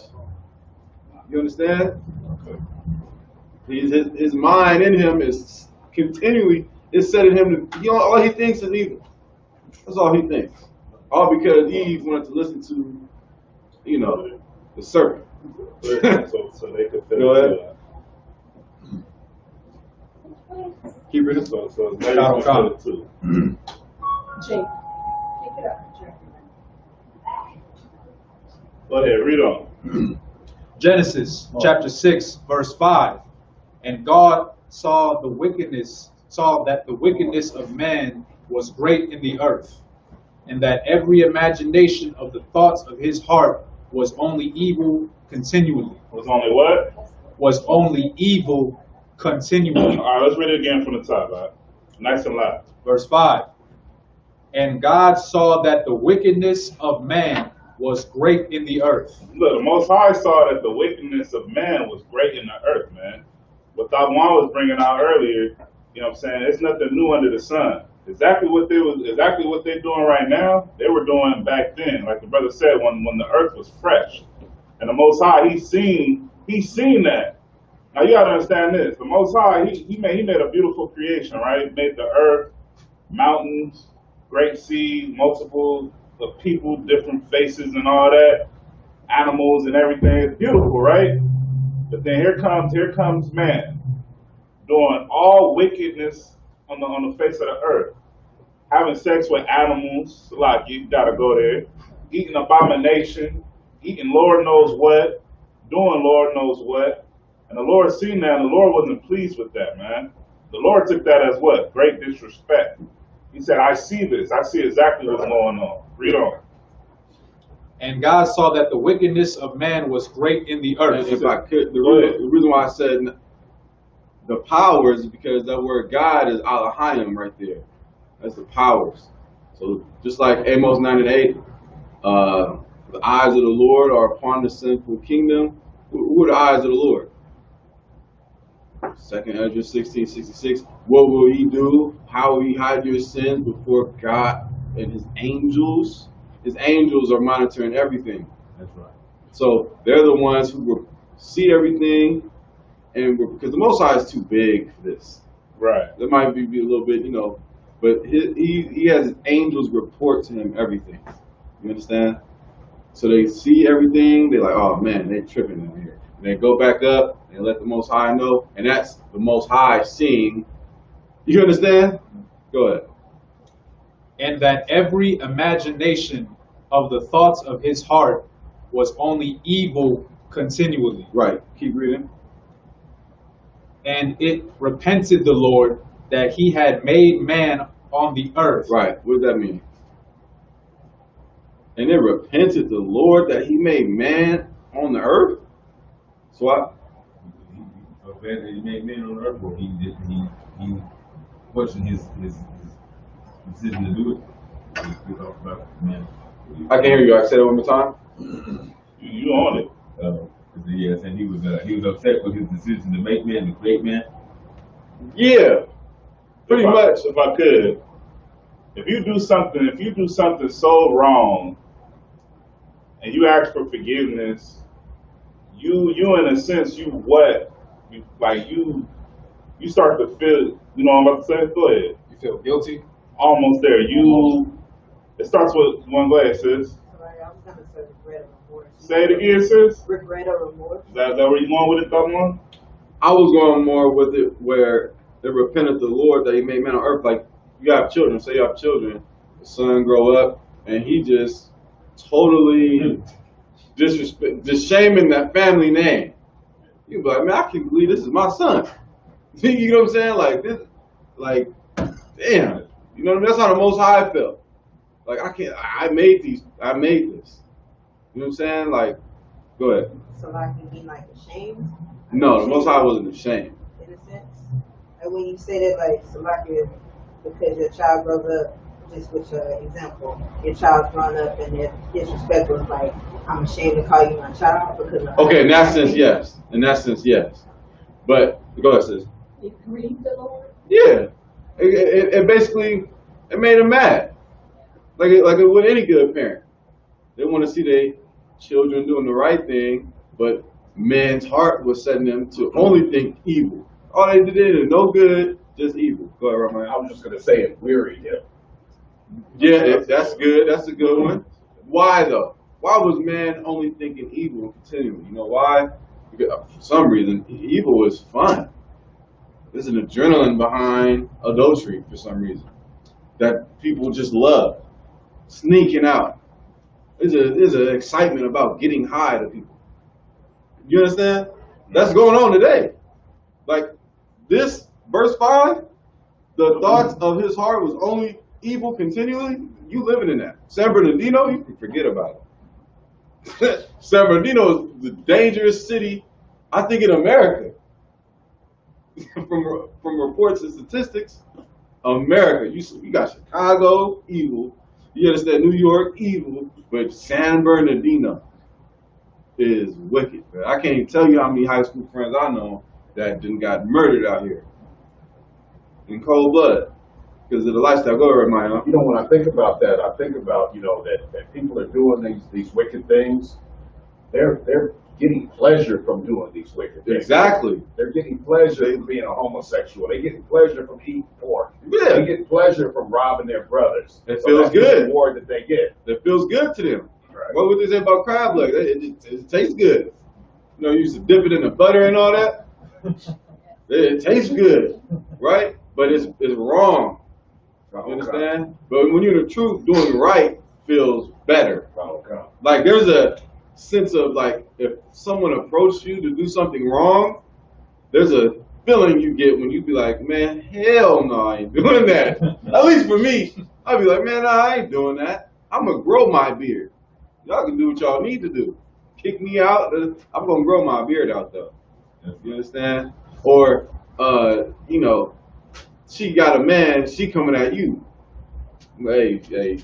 You understand? His mind in him is continually setting him to, all he thinks is evil. That's all he thinks. All because Eve wanted to listen to, the serpent. so they could go ahead. Keep reading. So they could it too. Jake, pick it up, Jake. Go ahead, read on. Genesis chapter 6, verse 5. And God saw that the wickedness of man was great in the earth, and that every imagination of the thoughts of his heart was only evil continually. Was only what? Was only evil continually. All right, let's read it again from the top, right? Nice and loud. Verse 5. And God saw that the wickedness of man was great in the earth. Look, the Most High saw that the wickedness of man was great in the earth, man. What Juan was bringing out earlier, you know what I'm saying? There's nothing new under the sun. Exactly what they're doing right now, they were doing back then. Like the brother said, when the earth was fresh. And the Most High, he's seen that. Now you gotta understand this. The Most High, he made a beautiful creation, right? He made the earth, mountains, great sea, multiple of people, different faces and all that, animals and everything. It's beautiful, right? But then here comes man, doing all wickedness on the face of the earth, having sex with animals, like you gotta go there, eating abomination, eating Lord knows what, doing Lord knows what, and the Lord seen that, and the Lord wasn't pleased with that, man. The Lord took that as what? Great disrespect. He said, I see this. I see exactly what's going on. Read on. And God saw that the wickedness of man was great in the earth. If I could, the reason why I said the powers is because that word God is Elohim right there. That's the powers. So just like Amos 9 and 8, the eyes of the Lord are upon the sinful kingdom. Who are the eyes of the Lord? 2 Ezra 16:66. What will he do? How will he hide your sins before God and his angels? His angels are monitoring everything. That's right. So they're the ones who will see everything, and because the Most High is too big for this. Right. There might be a little bit, but he has his angels report to him everything. You understand? So they see everything. They're like, oh man, they're tripping in here. And they go back up and let the Most High know, and that's the Most High seeing. You understand? Go ahead. and that every imagination of the thoughts of his heart was only evil continually. Right. Keep reading. And it repented the Lord that he had made man on the earth. Right. What does that mean? And it repented the Lord that he made man on the earth? So He made men on earth, or he questioned his decision to do it. He talked about man. I can hear you. I said it one more time. You on it. Yes, and he was upset with his decision to make man, to create man. Yeah. Pretty much. If I could, if you do something so wrong, and you ask for forgiveness, you in a sense, you start to feel, you know what I'm about to say? Go ahead. You feel guilty? Almost there. It starts with one glass, sis. Sorry, I was gonna say regret or remorse. Say it again, sis. Regret or remorse. Is that where you going with it, Thumb? I was going more with it where it repented the Lord that he made man on earth. Like, you have children, say you have children, the son grow up, and he just totally just shaming that family name. You be like, man, I can't believe this is my son. You know what I'm saying? Like this, like, damn. You know what I mean? That's how the Most High felt. Like, I made this. You know what I'm saying? Like, go ahead. So like you mean like ashamed? No, the Most High wasn't ashamed. In a sense. And when you say that like Salakia, because your child grows up, just with your example, your child's grown up and their disrespect was like, I'm ashamed to call you my child because of Okay, in that sense, yes. In that sense, yes. But go ahead, sis. It grieved the Lord? Yeah. It basically made him mad. Like it would any good parent. They want to see their children doing the right thing, but man's heart was setting them to only think evil. All they did no good, just evil. Go ahead, Rahman. I was just gonna say it wearied him. Yeah, that's good. That's a good one. Why though? Why was man only thinking evil continually? You know why? Because for some reason, evil is fun. There's an adrenaline behind adultery for some reason that people just love. Sneaking out. There's an excitement about getting high to people. You understand? That's going on today. Like this verse 5, the thoughts of his heart was only evil continually. You living in that. San Bernardino, you can forget about it. San Bernardino is the dangerous city, I think, in America. from reports and statistics, America. You got Chicago, evil. You understand New York, evil. But San Bernardino is wicked. I can't even tell you how many high school friends I know that didn't got murdered out here in cold blood because of the lifestyle. Go ahead, Maya. You know, when I think about that, I think about, you know, that people are doing these wicked things. They're getting pleasure from doing these wicked things. Exactly. They're getting pleasure from being a homosexual. They're getting pleasure from eating pork. Yeah. They get pleasure from robbing their brothers. It feels good. The reward that they get. It feels good to them. Right. What would they say about crab legs? It tastes good. You know, you used to dip it in the butter and all that. It tastes good, right? But it's wrong. You understand? But when you're in the truth, doing right feels better. Like there's a sense of like if someone approached you to do something wrong, there's a feeling you get when you be like, man, hell no, I ain't doing that. At least for me, I'd be like, man, nah, I ain't doing that. I'm gonna grow my beard. Y'all can do what y'all need to do. Kick me out, I'm gonna grow my beard out though. You understand? Or you know, she got a man, she coming at you. Hey,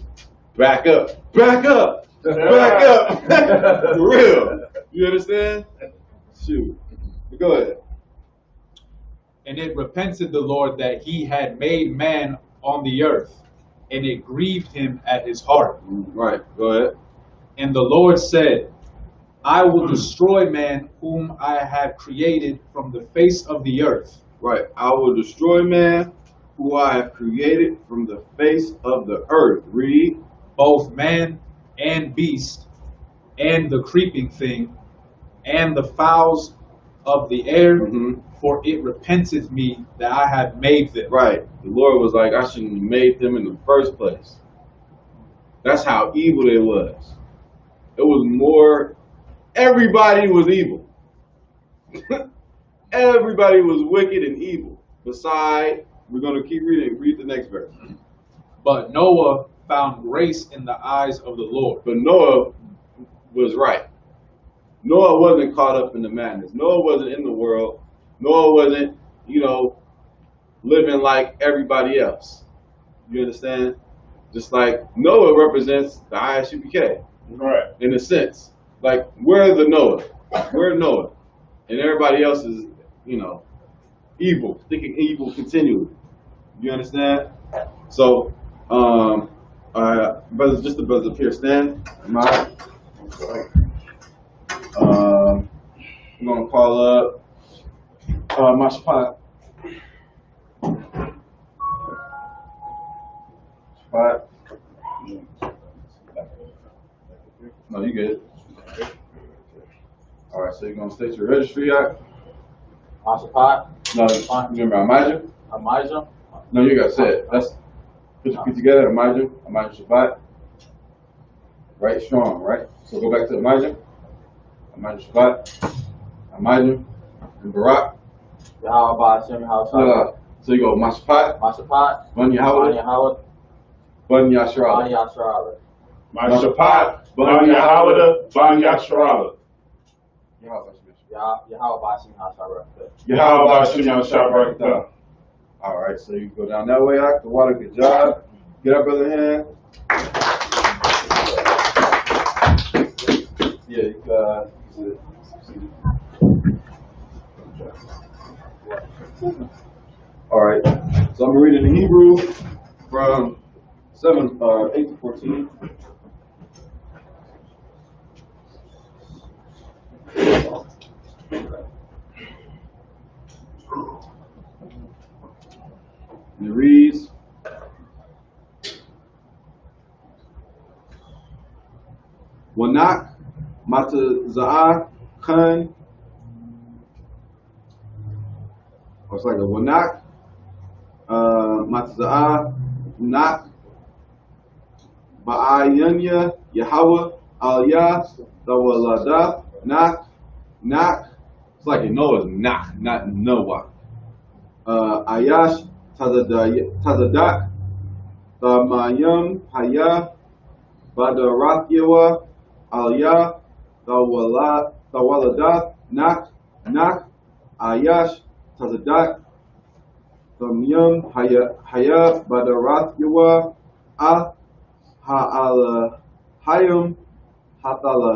back up. Back up. For real. You understand? Shoot. Go ahead. And it repented the Lord that he had made man on the earth, and it grieved him at his heart. Right. Go ahead. And the Lord said, I will destroy man whom I have created from the face of the earth. Right. I will destroy man who I have created from the face of the earth. Read. Both man and beast, and the creeping thing, and the fowls of the air, for it repenteth me that I have made them. Right. The Lord was like, I shouldn't have made them in the first place. That's how evil it was. It was more, everybody was evil. Everybody was wicked and evil. Beside, we're going to keep reading. Read the next verse. But Noah found grace in the eyes of the Lord. But Noah was right. Noah wasn't caught up in the madness. Noah wasn't in the world. Noah wasn't, living like everybody else. You understand? Just like Noah represents the Isupk. Right. In a sense. Like, we're the Noah. We're Noah. And everybody else is, evil. Thinking evil continually. You understand? So, brothers, just the brothers up here, stand. I'm going to call up my spot. No, you good. All right, so you're going to state your registry act. Isupk. No, remember Amijah? Amijah. No, you got to say it. That's put your feet together. Amijah Shabbat. Right, strong, right? So go back to Amijah Shabbat. Amijah and Barak. Yahweh Hashem Yahweh. So you go Mashpat. Ban Yahweh. Ban Yasharala. Mashpat. Ban Yahweh. Ban Yasharala. Yahweh Hashem Yahweh. Yahweh Hashem Yahweh. All right, so you go down that way. The water, good job. Get up, brother hand. Yeah, you got. All right, so I'm reading the Hebrew from 8 to 14. And it reads, Wanak Mataza'ah Khan. It's like a Wanak Mataza'ah Nak Ba'ayanya Yahweh Aliyah Dawalada Nak. It's like Noah's Nak, not Noah. Ayash Tazadak Tamayam Haya Badaratyewa Aliyah Dawalada Nak Ayash Tazadak Tamyam Haya Badaratyewa Ha'ala Hayam Hatala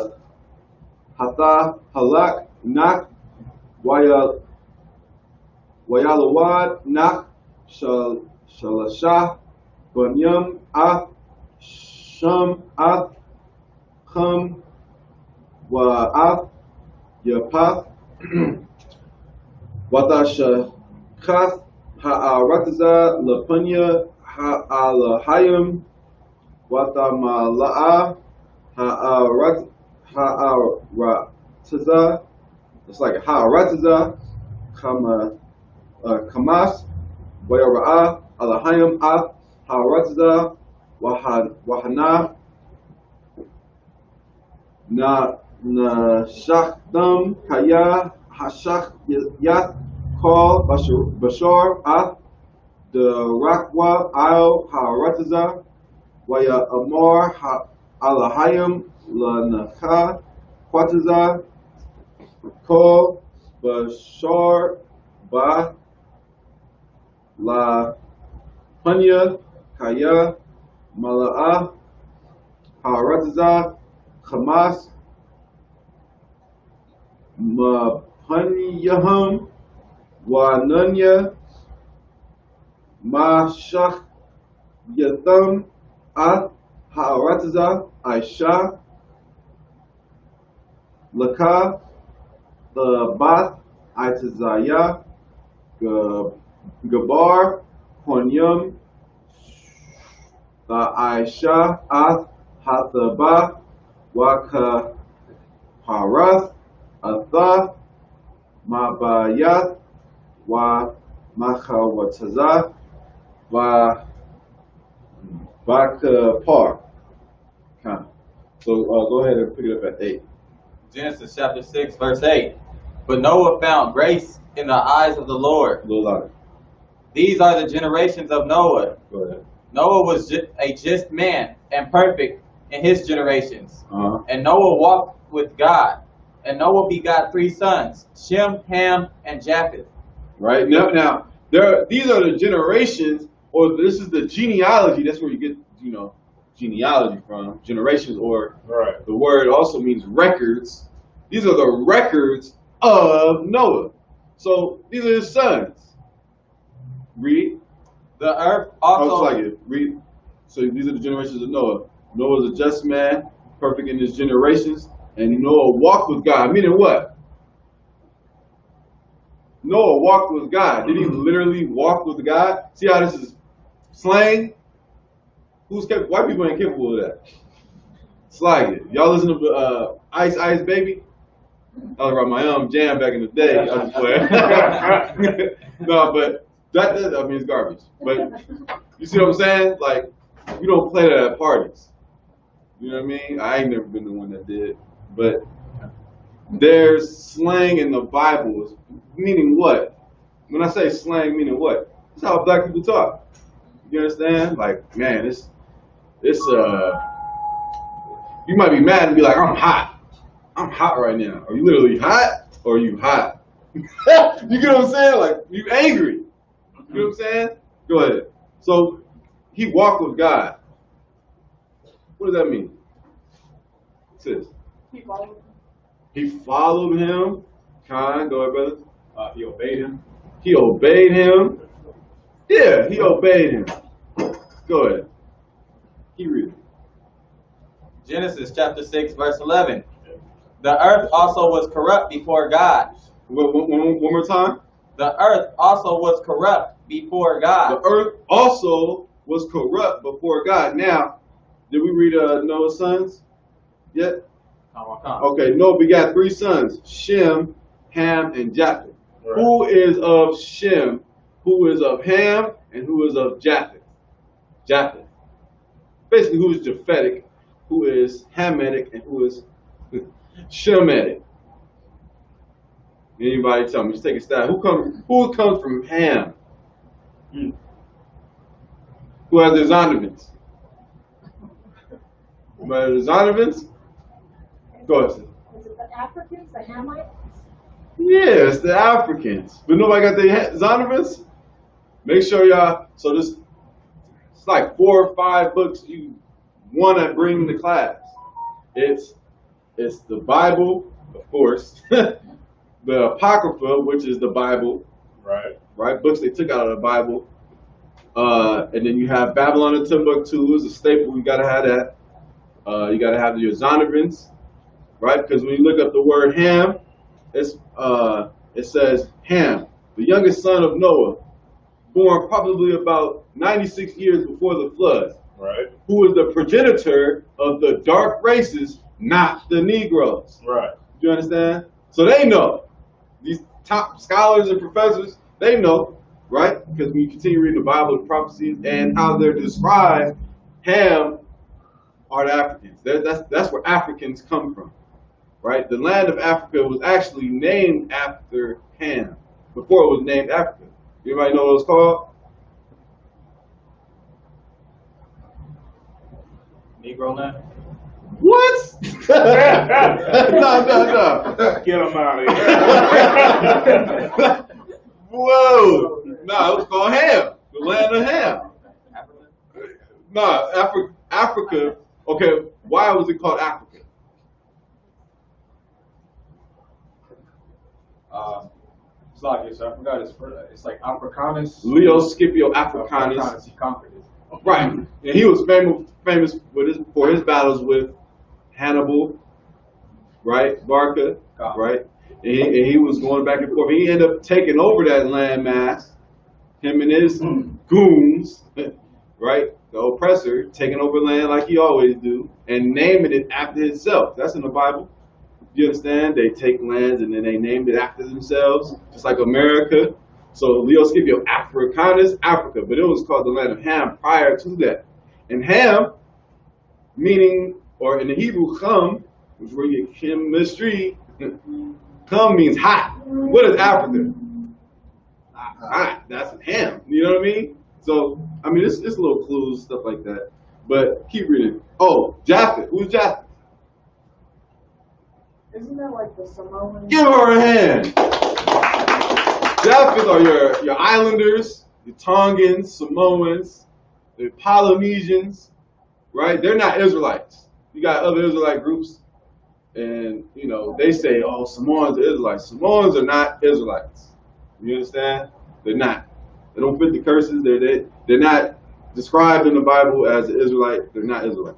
Hata Halak Nak Wayalawad Nak Shalasha Banyam Sham Kham Wa'af Yapath Watasha Kath Ha'arataza Lapanya Ha'alahayim Watamala'a Ha'arataza. It's like Ha'arataza Kamas Wayara'a Alahayim Ha'arataza Wahana Shakhdam Kaya Hashak Yat Call Bashar the Rakwa Al Ha'arataza Waya Amor Alahayim La Nakha Quataza Call Bashar Ba La Panya Kaya Mala'ah Ha'arataza Hamas Mapanyaham Wananya Mashach Yatham At Ha'arataza Aisha Laka the Bath Itazaya Gabar Ponyam the Aisha At Hathaba Waka Harath Atha Mabayat wa machawataza wa bakapar. So go ahead and pick it up at 8. Genesis chapter 6, verse 8. But Noah found grace in the eyes of the Lord. A little louder. These are the generations of Noah. Go ahead. Noah was a just man and perfect in his generations. Uh-huh. And Noah walked with God. And Noah begot 3 sons, Shem, Ham, and Japheth. Right now, these are the generations, or this is the genealogy. That's where you get, genealogy from, generations, or Right. the word also means records. These are the records of Noah. So these are his sons. Read. The earth also... like it. Read. So these are the generations of Noah. Noah was a just man, perfect in his generations, and Noah walked with God. Meaning what? Noah walked with God. Did he literally walk with God? See how this is slang? White people ain't capable of that. Slag it. Y'all listen to Ice Ice Baby? I was writing my own jam back in the day. I was playing. No, but that it's garbage. But you see what I'm saying? Like, you don't play that at parties. You know what I mean? I ain't never been the one that did. But there's slang in the Bible, meaning what? When I say slang, meaning what? That's how black people talk. You understand? Like, man, it's you might be mad and be like, I'm hot. I'm hot right now. Are you literally hot or are you hot? You get what I'm saying? Like, you angry. You know what I'm saying? Go ahead. So he walked with God. What does that mean? Sis. He followed. He followed him. Khan, go ahead, brother. He obeyed him. He obeyed him. Yeah, he obeyed him. Go ahead. Keep reading. Genesis chapter 6, verse 11. The earth also was corrupt before God. One more time. The earth also was corrupt before God. The earth also was corrupt before God. Now, did we read Noah's sons yet? Okay, Noah begat 3 sons, Shem, Ham, and Japheth. Right. Who is of Shem, who is of Ham, and who is of Japheth? Japheth. Basically, who is Japhetic, who is Hamitic, and who is Shemitic. Anybody tell me? Just take a stab. Who comes from Ham? Who has their Zondervans? Anybody has their Zondervans? Go ahead. Is it the Africans, the Hamites? Yes, the Africans. But nobody got their Zondervans? Make sure y'all, so this, it's like 4 or 5 books you want to bring to class. It's the Bible, of course, the Apocrypha, which is the Bible, right? Books they took out of the Bible. And then you have Babylon and Timbuktu is a staple. You got to have that. You got to have your Zondervans, right? Because when you look up the word Ham, it says Ham, the youngest son of Noah, born probably about 96 years before the flood, right? Who is the progenitor of the dark races, not the Negroes. Right. Do you understand? So they know. These top scholars and professors, they know, right? Because when you continue reading the Bible, the prophecies, and how they're described, Ham are the Africans. That's where Africans come from, right? The land of Africa was actually named after Ham before it was named Africa. Anybody know what it was called? Negro land. What? No. Get them out of here. Whoa. No, it was called Ham. The land of Ham. No, Africa. Okay, why was it called Africa? It's like I forgot it's like Africanus. Leo Scipio Africanus. He conquered it. Right, and he was famous for his battles with Hannibal, right? Barca, right? And he was going back and forth. He ended up taking over that landmass. Him and his goons, right? The oppressor taking over land like he always do, and naming it after himself. That's in the Bible. You understand? They take lands and then they named it after themselves, just like America So Leo Scipio, Africanus, Africa, but it was called the land of Ham prior to that. And Ham, meaning, or in the Hebrew, Chum, which is where you get chemistry, Chum means hot. What is Africa? Hot. That's Ham. You know what I mean? So, I mean, it's little clues, stuff like that. But keep reading. Oh, Japheth. Who's Japheth? Isn't that like the Samoan? Give her a hand. Japheth are your islanders, the Tongans, Samoans, the Polynesians, right? They're not Israelites. You got other Israelite groups, and you know they say, "Oh, Samoans are Israelites." Samoans are not Israelites. You understand? They're not. They don't fit the curses. They're not described in the Bible as an Israelite. They're not Israelite.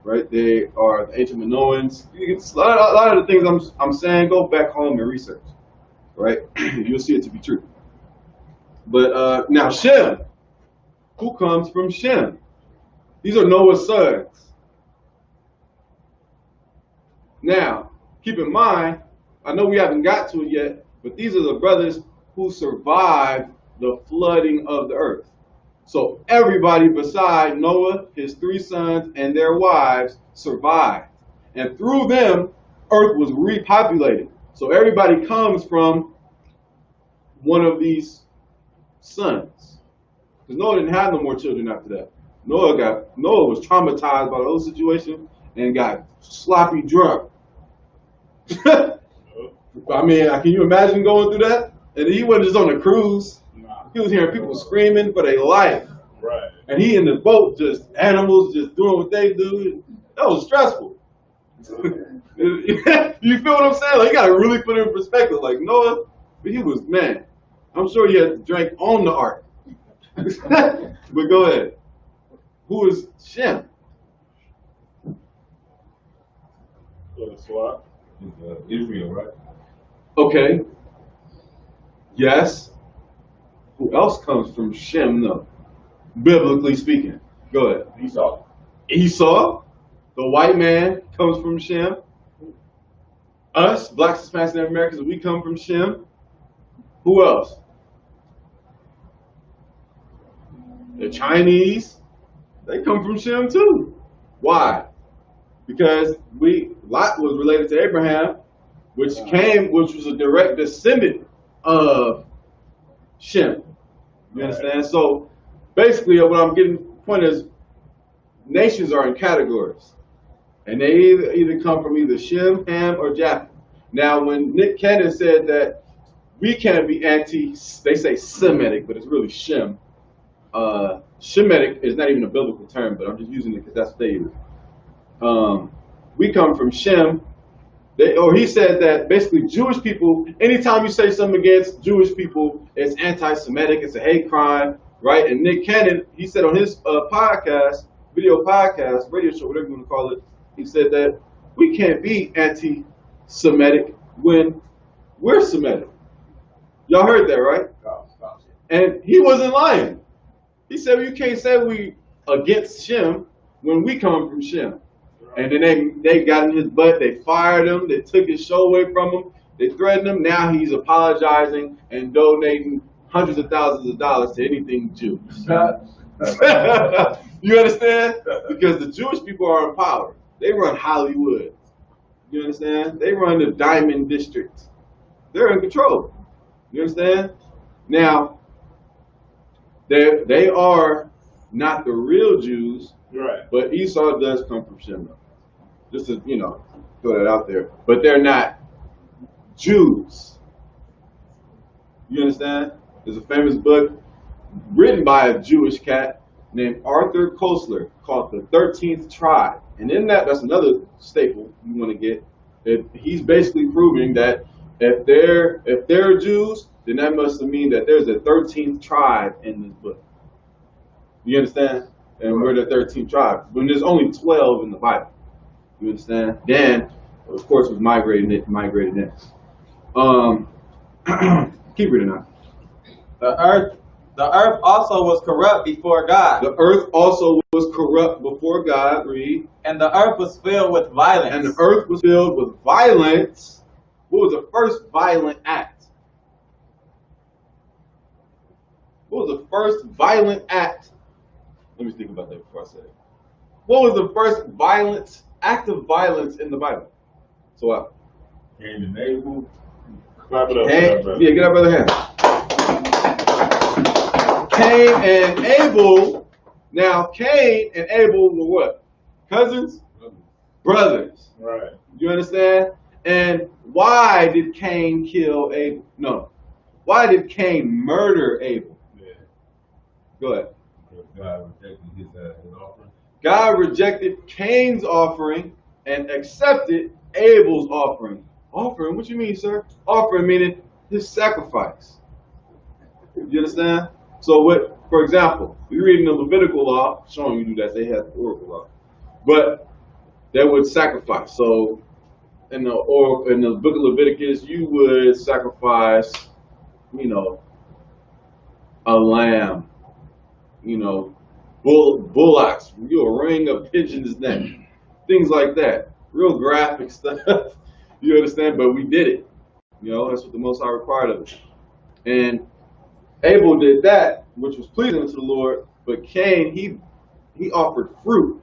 Right? They are the ancient Minoans. A lot of the things I'm saying, go back home and research. Right? You'll see it to be true. But now Shem, who comes from Shem? These are Noah's sons. Now, keep in mind, I know we haven't got to it yet, but these are the brothers who survived the flooding of the earth. So everybody beside Noah, his 3 sons, and their wives survived. And through them, earth was repopulated. So everybody comes from one of these sons. Because Noah didn't have no more children after that. Noah was traumatized by the whole situation and got sloppy drunk. I mean, can you imagine going through that? And he wasn't just on a cruise. He was hearing people screaming for their life. Right. And he in the boat, just animals just doing what they do. That was stressful. You feel what I'm saying? Like, you got to really put it in perspective. Like Noah, but he was, man, I'm sure he had to drink on the ark. But go ahead. Who is Shem? Israel, right? Okay. Yes. Who else comes from Shem, though? Biblically speaking. Go ahead. Esau. Esau, the white man, comes from Shem. Us, blacks, Hispanics, and Americans, we come from Shem. Who else? The Chinese, they come from Shem too. Why? Because Lot was related to Abraham, which was a direct descendant of Shem. You understand? So basically what I'm getting point is nations are in categories. And they either come from either Shem, Ham, or Japheth. Now when Nick Cannon said that we can't be they say Semitic, but it's really Shem. Shemitic is not even a biblical term, but I'm just using it because that's what they use. We come from Shem. He said that basically Jewish people, anytime you say something against Jewish people, it's anti-Semitic, it's a hate crime, right? And Nick Cannon, he said on his video show, whatever you want to call it, he said that we can't be anti-Semitic when we're Semitic. Y'all heard that, right? And he wasn't lying. He said, well, you can't say we against Shem when we come from Shem. And then they got in his butt, they fired him, they took his show away from him, they threatened him. Now he's apologizing and donating hundreds of thousands of dollars to anything Jewish. You understand? Because the Jewish people are in power. They run Hollywood. You understand? They run the Diamond District. They're in control. You understand? Now, they are not the real Jews, right? But Esau does come from Shem. Just to, throw that out there. But they're not Jews. You understand? There's a famous book written by a Jewish cat named Arthur Koestler called The 13th Tribe. And in that's another staple you want to get. He's basically proving that if they're Jews, then that must mean that there's a 13th tribe in this book. You understand? And we're the 13th tribe. When there's only 12 in the Bible. You understand? Dan, of course, was migrated next. Keep reading on. The earth also was corrupt before God. The earth also was corrupt before God. Read. And the earth was filled with violence. And the earth was filled with violence. What was the first violent act? What was the first violent act? Let me think about that before I say it. What was the first act of violence in the Bible? So what? Cain and Abel. Clap it up. Yeah, get up, brother hand. Cain and Abel. Now, Cain and Abel were what? Cousins? Brothers. Right. You understand? And why did Cain kill Abel? No. Why did Cain murder Abel? Yeah. Go ahead. God rejected his offering. God rejected Cain's offering and accepted Abel's offering. Offering? What you mean, sir? Offering meaning his sacrifice. You understand? So what, for example, we read in the Levitical law, showing you that they had the oracle law, but they would sacrifice. So in the book of Leviticus, you would sacrifice, a lamb, bullocks, a ring of pigeon's neck, things like that. Real graphic stuff. You understand? But we did it. That's what the Most High required of us. And Abel did that, which was pleasing to the Lord, but Cain, he offered fruit.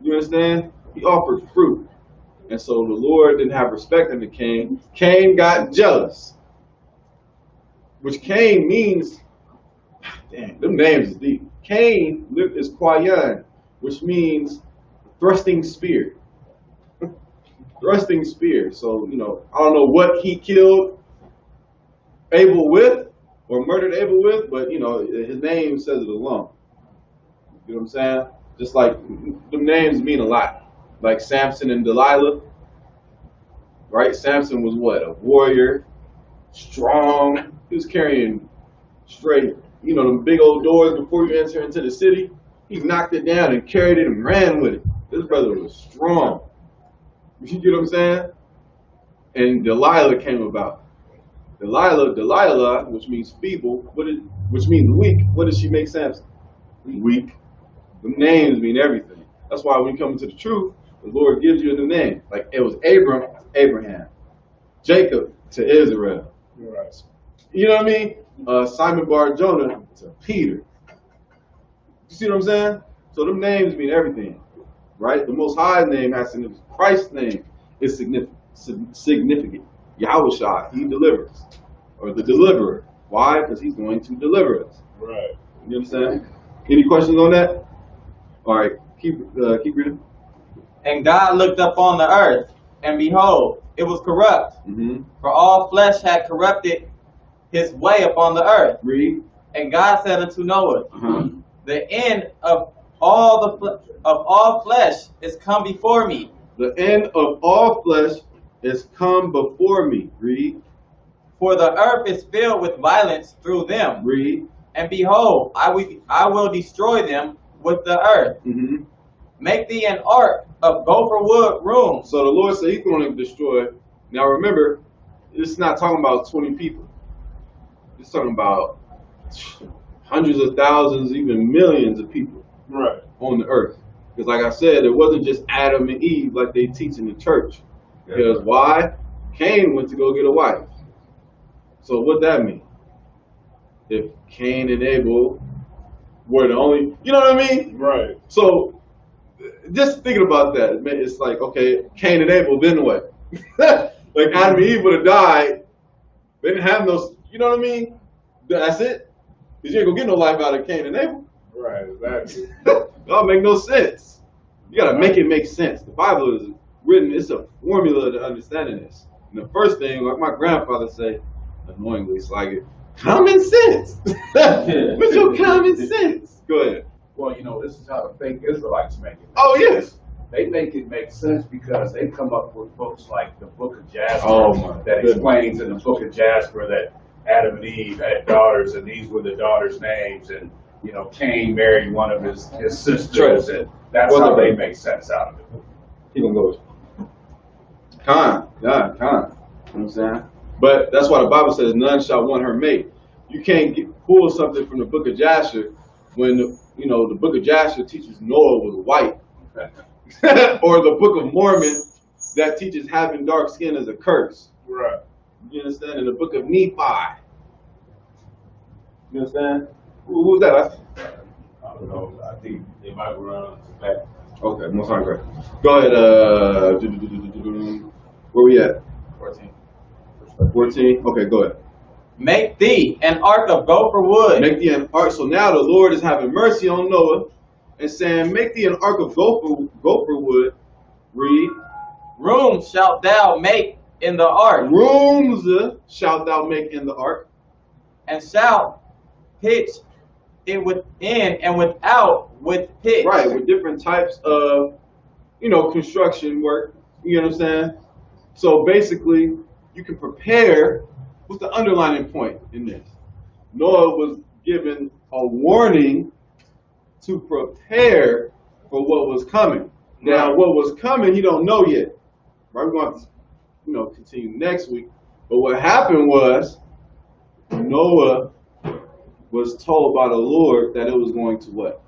You understand? He offered fruit. And so the Lord didn't have respect unto Cain. Cain got jealous. Which Cain means, damn, them names is deep. Cain is Kwayan, which means thrusting spear. Thrusting spear. So, I don't know what he killed Abel with, or murdered Abel with, but, his name says it alone. You know what I'm saying? Just like, the names mean a lot. Like Samson and Delilah, right? Samson was what? A warrior, strong. He was carrying straight, them big old doors before you enter into the city. He knocked it down and carried it and ran with it. This brother was strong. You get what I'm saying? And Delilah came about. Delilah, which means feeble, which means weak. What did she make Samson? Weak. The names mean everything. That's why when you come into the truth, the Lord gives you a new name. Like it was Abram to Abraham, Jacob to Israel. Right. You know what I mean? Simon Bar Jonah to Peter. You see what I'm saying? So them names mean everything, right? The Most High's name has significance. Christ's name is significant. Yahushua, he delivers, or the deliverer. Why? Because he's going to deliver us. Right. You understand? Any questions on that? All right, keep reading. And God looked up on the earth, and behold, it was corrupt. Mm-hmm. For all flesh had corrupted his way upon the earth. Read. And God said unto Noah, the end of all flesh is come before me. The end of all flesh is come before me. Read. For the earth is filled with violence through them. Read. And behold, I will destroy them with the earth. Mm-hmm. Make thee an ark of gopher wood rooms. So the Lord said he's going to destroy. Now remember, it's not talking about 20 people. It's talking about hundreds of thousands, even millions of people on the earth. Because like I said, it wasn't just Adam and Eve like they teach in the church. Because why? Cain went to go get a wife. So what that mean? If Cain and Abel were the only, you know what I mean? Right. So just thinking about that, it's like, okay, Cain and Abel, then what? Like Adam and Eve would have died. They didn't have no, you know what I mean? That's it. Because you ain't gonna get no life out of Cain and Abel. Right, exactly. That don't make no sense. You gotta make it make sense. The Bible is written, it's a formula to understanding this. And the first thing, like my grandfather say, annoyingly, it's like, common sense. What's your common sense? Go ahead. Well, this is how the fake Israelites make it. Oh, yes. They make it make sense because they come up with books like the Book of Jasper that explains in the Book of Jasper that Adam and Eve had daughters and these were the daughters' names, and Cain married one of his sisters, and that's how they make sense out of it. Keep on going. Con. You know what I'm saying? But that's why the Bible says none shall want her mate. You can't pull something from the Book of Jasher when the Book of Jasher teaches Noah was white, or the Book of Mormon that teaches having dark skin is a curse. Right. You understand? In the Book of Nephi, You understand? Who was that? I don't know. I think they might run back. Okay, most high, great. Go ahead. Where we at? 14. 14. Okay, go ahead. Make thee an ark of gopher wood. Make thee an ark. So now the Lord is having mercy on Noah and saying, make thee an ark of gopher wood. Read. Rooms shalt thou make in the ark. Rooms shalt thou make in the ark. And shalt pitch it within and without with pitch. Right, with different types of, construction work. You know what I'm saying? So basically, you can prepare. What's the underlining point in this? Noah was given a warning to prepare for what was coming. Now, what was coming, he don't know yet. Right? We're going to, continue next week. But what happened was, Noah was told by the Lord that it was going to what?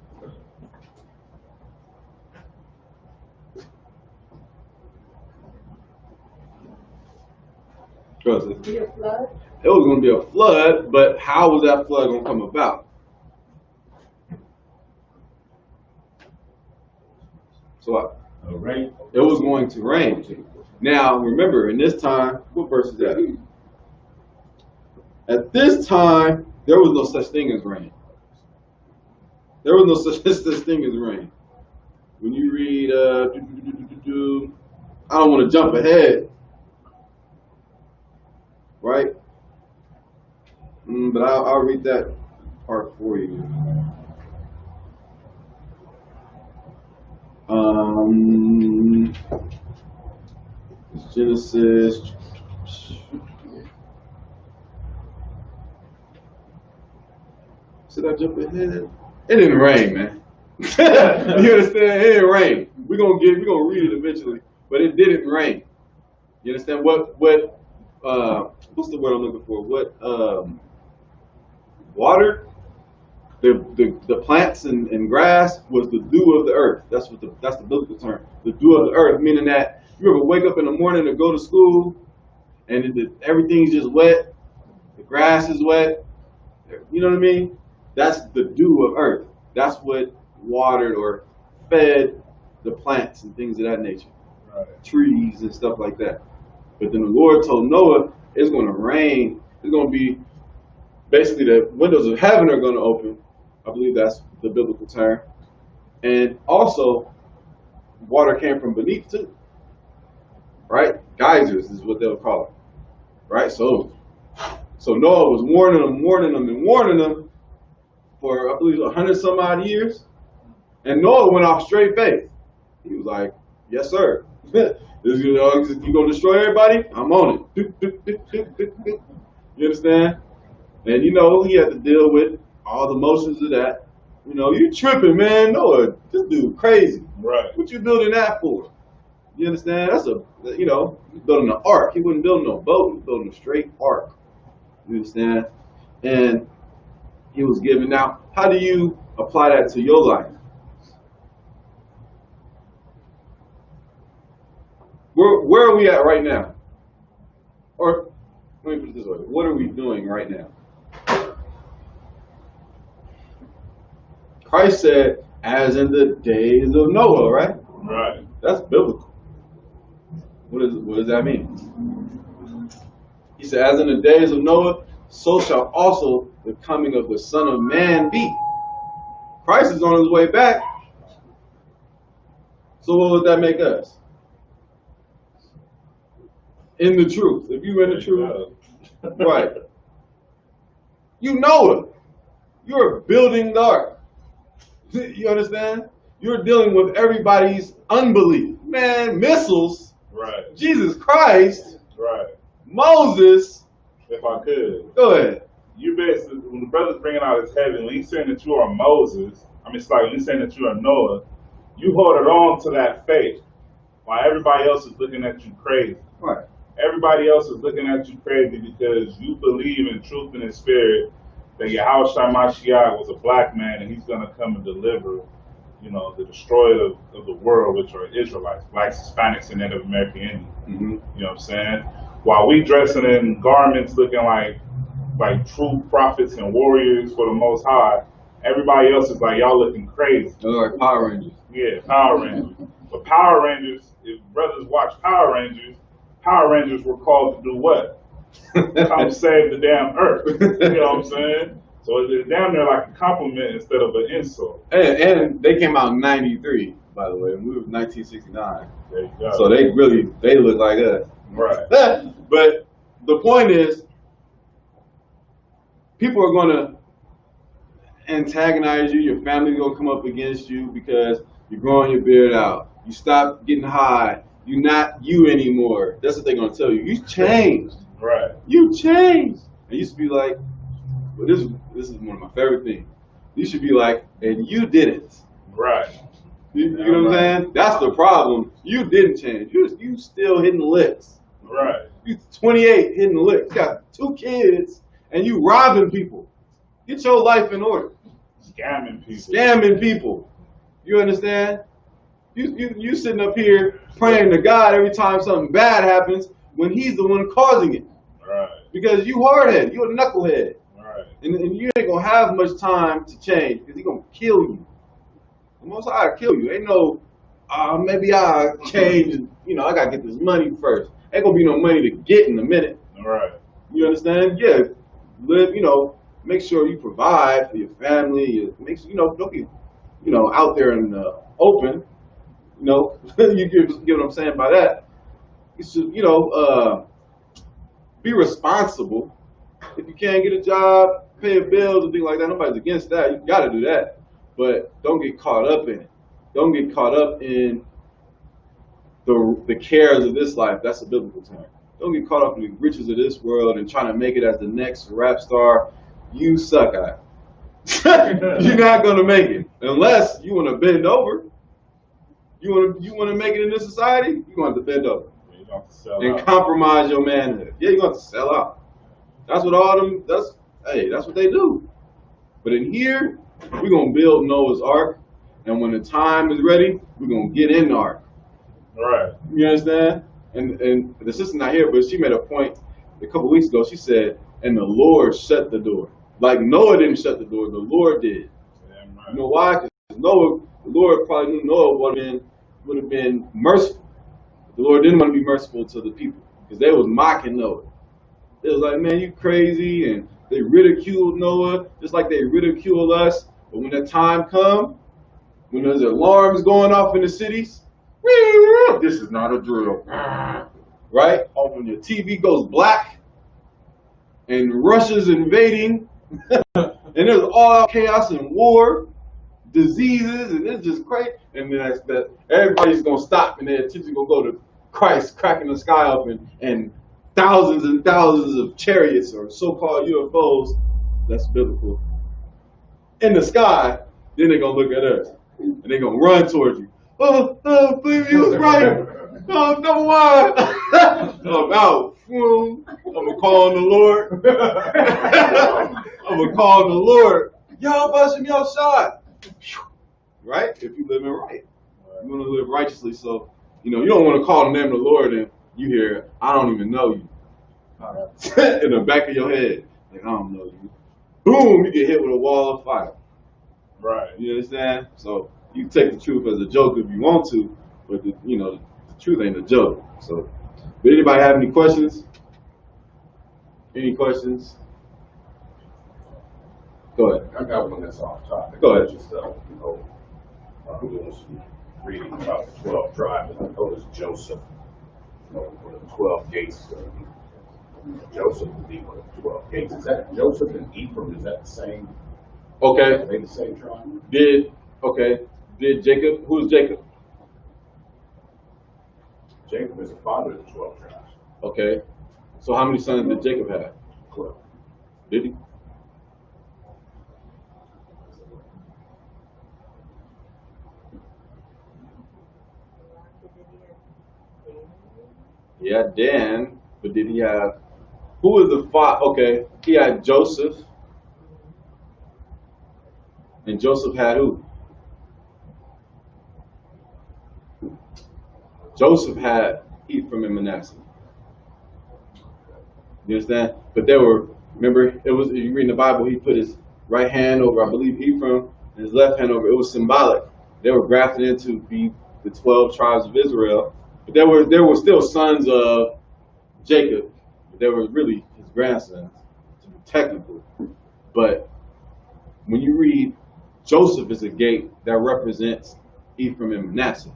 Be a flood? It was going to be a flood, but how was that flood going to come about? So what? Rain. It was going to rain. Now, remember, in this time, what verse is that? At this time, there was no such thing as rain. There was no such thing as rain. When you read, I don't want to jump ahead, right? But I'll read that part for you. Genesis. Should I jump ahead? It didn't rain, man. You understand? It didn't rain. We're gonna read it eventually, but it didn't rain. You understand? What's the word I'm looking for? What water the plants and grass was the dew of the earth. That's the biblical term. The dew of the earth, meaning that you ever wake up in the morning to go to school and everything's just wet, the grass is wet. You know what I mean? That's the dew of earth. That's what watered or fed the plants and things of that nature, right. Trees and stuff like that. But then the Lord told Noah, it's going to rain. It's going to be basically the windows of heaven are going to open. I believe that's the biblical term. And also, water came from beneath too. Right? Geysers is what they'll call it. Right? So Noah was warning them for, I believe, 100 some odd years. And Noah went off straight faith. He was like, yes, sir. You going to destroy everybody? I'm on it. You understand? And he had to deal with all the motions of that. You tripping, man. Noah, this dude crazy. Right. What you building that for? You understand? That's he's building an ark. He wasn't building no boat. He was building a straight ark. You understand? And he was given. Now, how do you apply that to your life? Where are we at right now? Or let me put it this way: what are we doing right now? Christ said, "As in the days of Noah," right? Right. That's biblical. What does that mean? He said, "As in the days of Noah, so shall also the coming of the Son of Man be." Christ is on his way back. So what would that make us? In the truth. If you in the truth, right. You know it. You're building the ark. You understand? You're dealing with everybody's unbelief. Man, missiles. Right. Jesus Christ. Right. Moses. If I could. Go ahead. You basically, when the brother's bringing out his heaven, when he's saying that you are Moses, when he's saying that you are Noah, you hold it on to that faith while everybody else is looking at you crazy. Right. Everybody else is looking at you crazy because you believe in truth and in spirit that Yahweh Mashiach was a black man and he's going to come and deliver, the destroyer of the world, which are Israelites, blacks, Hispanics, and Native American Indians. Mm-hmm. You know what I'm saying? While we dressing in garments looking like like true prophets and warriors for the Most High. Everybody else is like, y'all looking crazy. They're like Power Rangers. Yeah, Power Rangers. But Power Rangers, if brothers watch Power Rangers were called to do what? Come save the damn earth. You know what I'm saying? So it's damn near like a compliment instead of an insult. And they came out in '93, by the way. We were 1969. There you go. So they look like us. Right. But the point is, people are going to antagonize you. Your family's going to come up against you because you're growing your beard out. You stop getting high. You're not you anymore. That's what they're going to tell you. You changed. Right. You changed. I used to be like, well, this is one of my favorite things. You should be like, and you didn't. Right. You know what I'm saying? That's the problem. You didn't change. You still hitting the licks. Right. You 28 hitting the licks. You got 2 kids and you robbing people. Get your life in order. Scamming people. You understand? You sitting up here praying to God every time something bad happens when He's the one causing it. Right. Because you hardhead, you a knucklehead. Right. And you ain't gonna have much time to change because He's gonna kill you. The Most High will kill you. Ain't no, maybe I'll change. I gotta get this money first. Ain't gonna be no money to get in a minute. Right. You understand? Yeah. Live. Make sure you provide for your family. Make sure don't be, out there in the open. You get what I'm saying by that. You should, be responsible. If you can't get a job, pay your bills and things like that, nobody's against that. You got to do that. But don't get caught up in it. Don't get caught up in the cares of this life. That's a biblical term. Don't get caught up in the riches of this world and trying to make it as the next rap star. You suck at it. You're not going to make it. Unless you want to bend over. You want to make it in this society, you're going to have to bend over. You have to sell and out. compromise your manhood. Yeah, you're going to have to sell out. That's what that's what they do. But in here, we're going to build Noah's Ark. And when the time is ready, we're going to get in the Ark. Right. You understand? And the sister's not here, but she made a point a couple weeks ago. She said, and the Lord shut the door. Like Noah didn't shut the door, the Lord did. Damn right. You know why? Because the Lord probably knew Noah would have been merciful. The Lord didn't want to be merciful to the people because they was mocking Noah. It was like, man, you crazy, and they ridiculed Noah just like they ridicule us. But when that time comes, when there's alarms going off in the cities, this is not a drill, right? Or when your TV goes black and Russia's invading, and there's all out chaos and war, diseases, and it's just crazy. And then that everybody's gonna stop and their attention gonna go to Christ cracking the sky open and thousands and thousands of chariots or so-called UFOs, that's biblical, in the sky. Then they're gonna look at us and they're gonna run towards you. Please, you was right. Oh, no, why? I'm out. I'm gonna call on the Lord. I'm gonna call on the Lord. Y'all bust him, y'all shot. Right? If you living right. You want to live righteously. So, you don't want to call the name of the Lord and you hear, I don't even know you. In the back of your head. Like, I don't know you. Boom, you get hit with a wall of fire. Right. You understand? So, you take the truth as a joke if you want to, but the truth ain't a joke. So, did anybody have any questions? Any questions? Go ahead. I got one that's off topic. Go ahead. Just, I'm doing some reading about the 12 tribes, and I noticed Joseph, one of the 12 gates. Joseph would be one of the 12 gates. Is that Joseph and Ephraim? Is that the same? Okay. Are they the same tribe? Did Jacob? Who's Jacob? Jacob is the father of the 12 tribes. Okay. So how many sons did Jacob have? 12. Did he? Yeah, Dan, but did he have, who was the father? Okay, he had Joseph, and Joseph had who? Joseph had Ephraim and Manasseh. You understand? But they were Remember, it was, if you read in the Bible, he put his right hand over, I believe, Ephraim, and his left hand over. It was symbolic. They were grafted in to be the 12 tribes of Israel. But there were still sons of Jacob. They were really his grandsons, to be technical. But when you read, Joseph is a gate that represents Ephraim and Manasseh,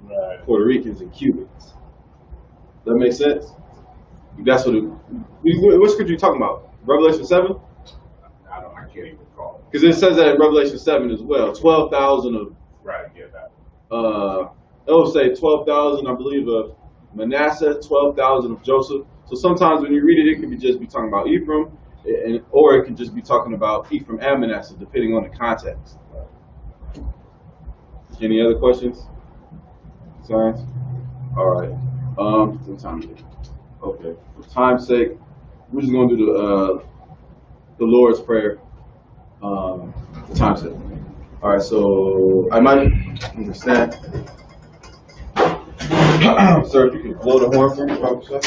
right. Puerto Ricans and Cubans. That makes sense? That's what scripture you talking about? Revelation 7? I can't even recall. Because it says that in Revelation 7 as well. 12,000 of. Right, yeah, that. It will say 12,000, I believe, of Manasseh, 12,000 of Joseph. So sometimes when you read it, it could just be talking about Ephraim, or it could just be talking about Ephraim and Manasseh, depending on the context. Any other questions? Concerns? All right. What time is it? Okay. For time's sake, we're just going to do the Lord's Prayer. For time's sake. All right. So I might understand. Sir, if you could blow the horn for me, Prophet.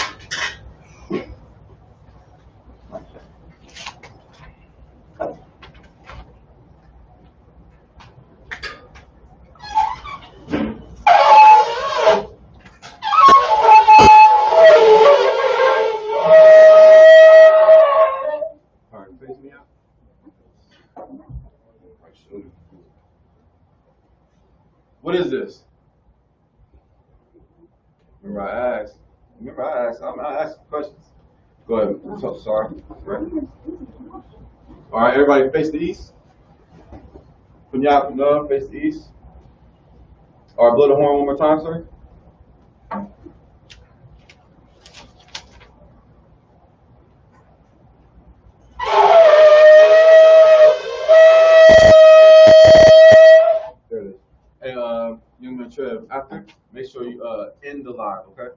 What is this? Remember I asked. I asked questions. Go ahead. I'm so sorry. Right. All right, everybody face the east. Punya, face the east. All right, blow the horn one more time, sir. There it is. Hey, young man Trev, after, make sure you end the live, okay?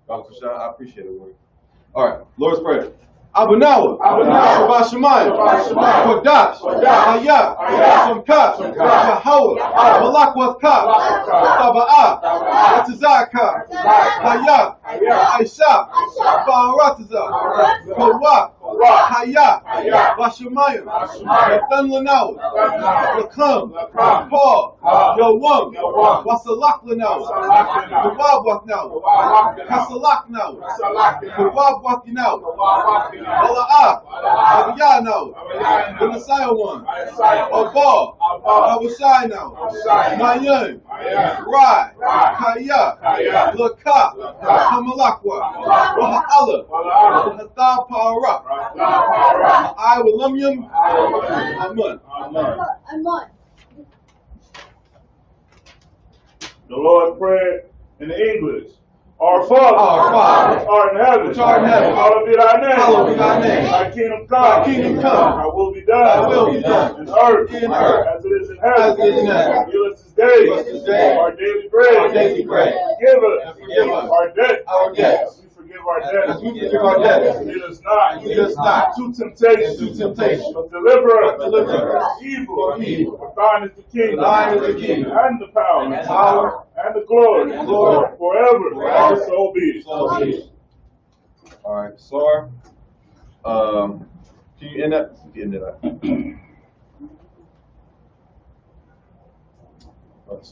Dr. Shah, I appreciate it, boy. All right, Lord's Prayer. Abunawa, Shabbat Shemayim, Kodash, Hayah, Shamkat, Yahweh, Malakwath Ka, Taba'ah, Ratazaka, Hayah, Aisha, Ba'arataza, Kawak, Hayah, Bashemayim, Nathan Lanawa, Lakam, Paul, Yawam, Wasalak Lanawa, Kawab Waknawa, Kasalak Nawa, Kawab Wakinawa, Allah, Abiyah now, the Messiah one, Abba, Abishai now, Mayan, Rai, Kaya, Laka, Hamalakwa, Waha'ala, Hathab Pa'ara, I will Lumyum, Amun. The Lord prayed in English. Our Father, which art in heaven, hallowed be thy name. Thy kingdom come. Thy will be done. In earth, as it is in heaven. Give us this day our daily bread. Forgive us our debt. As we forgive our debtors. Lead us not to temptation, but deliver us from evil. For thine is the kingdom, and the power, and the glory, forever. So be it. All right, Sar. Can you end that?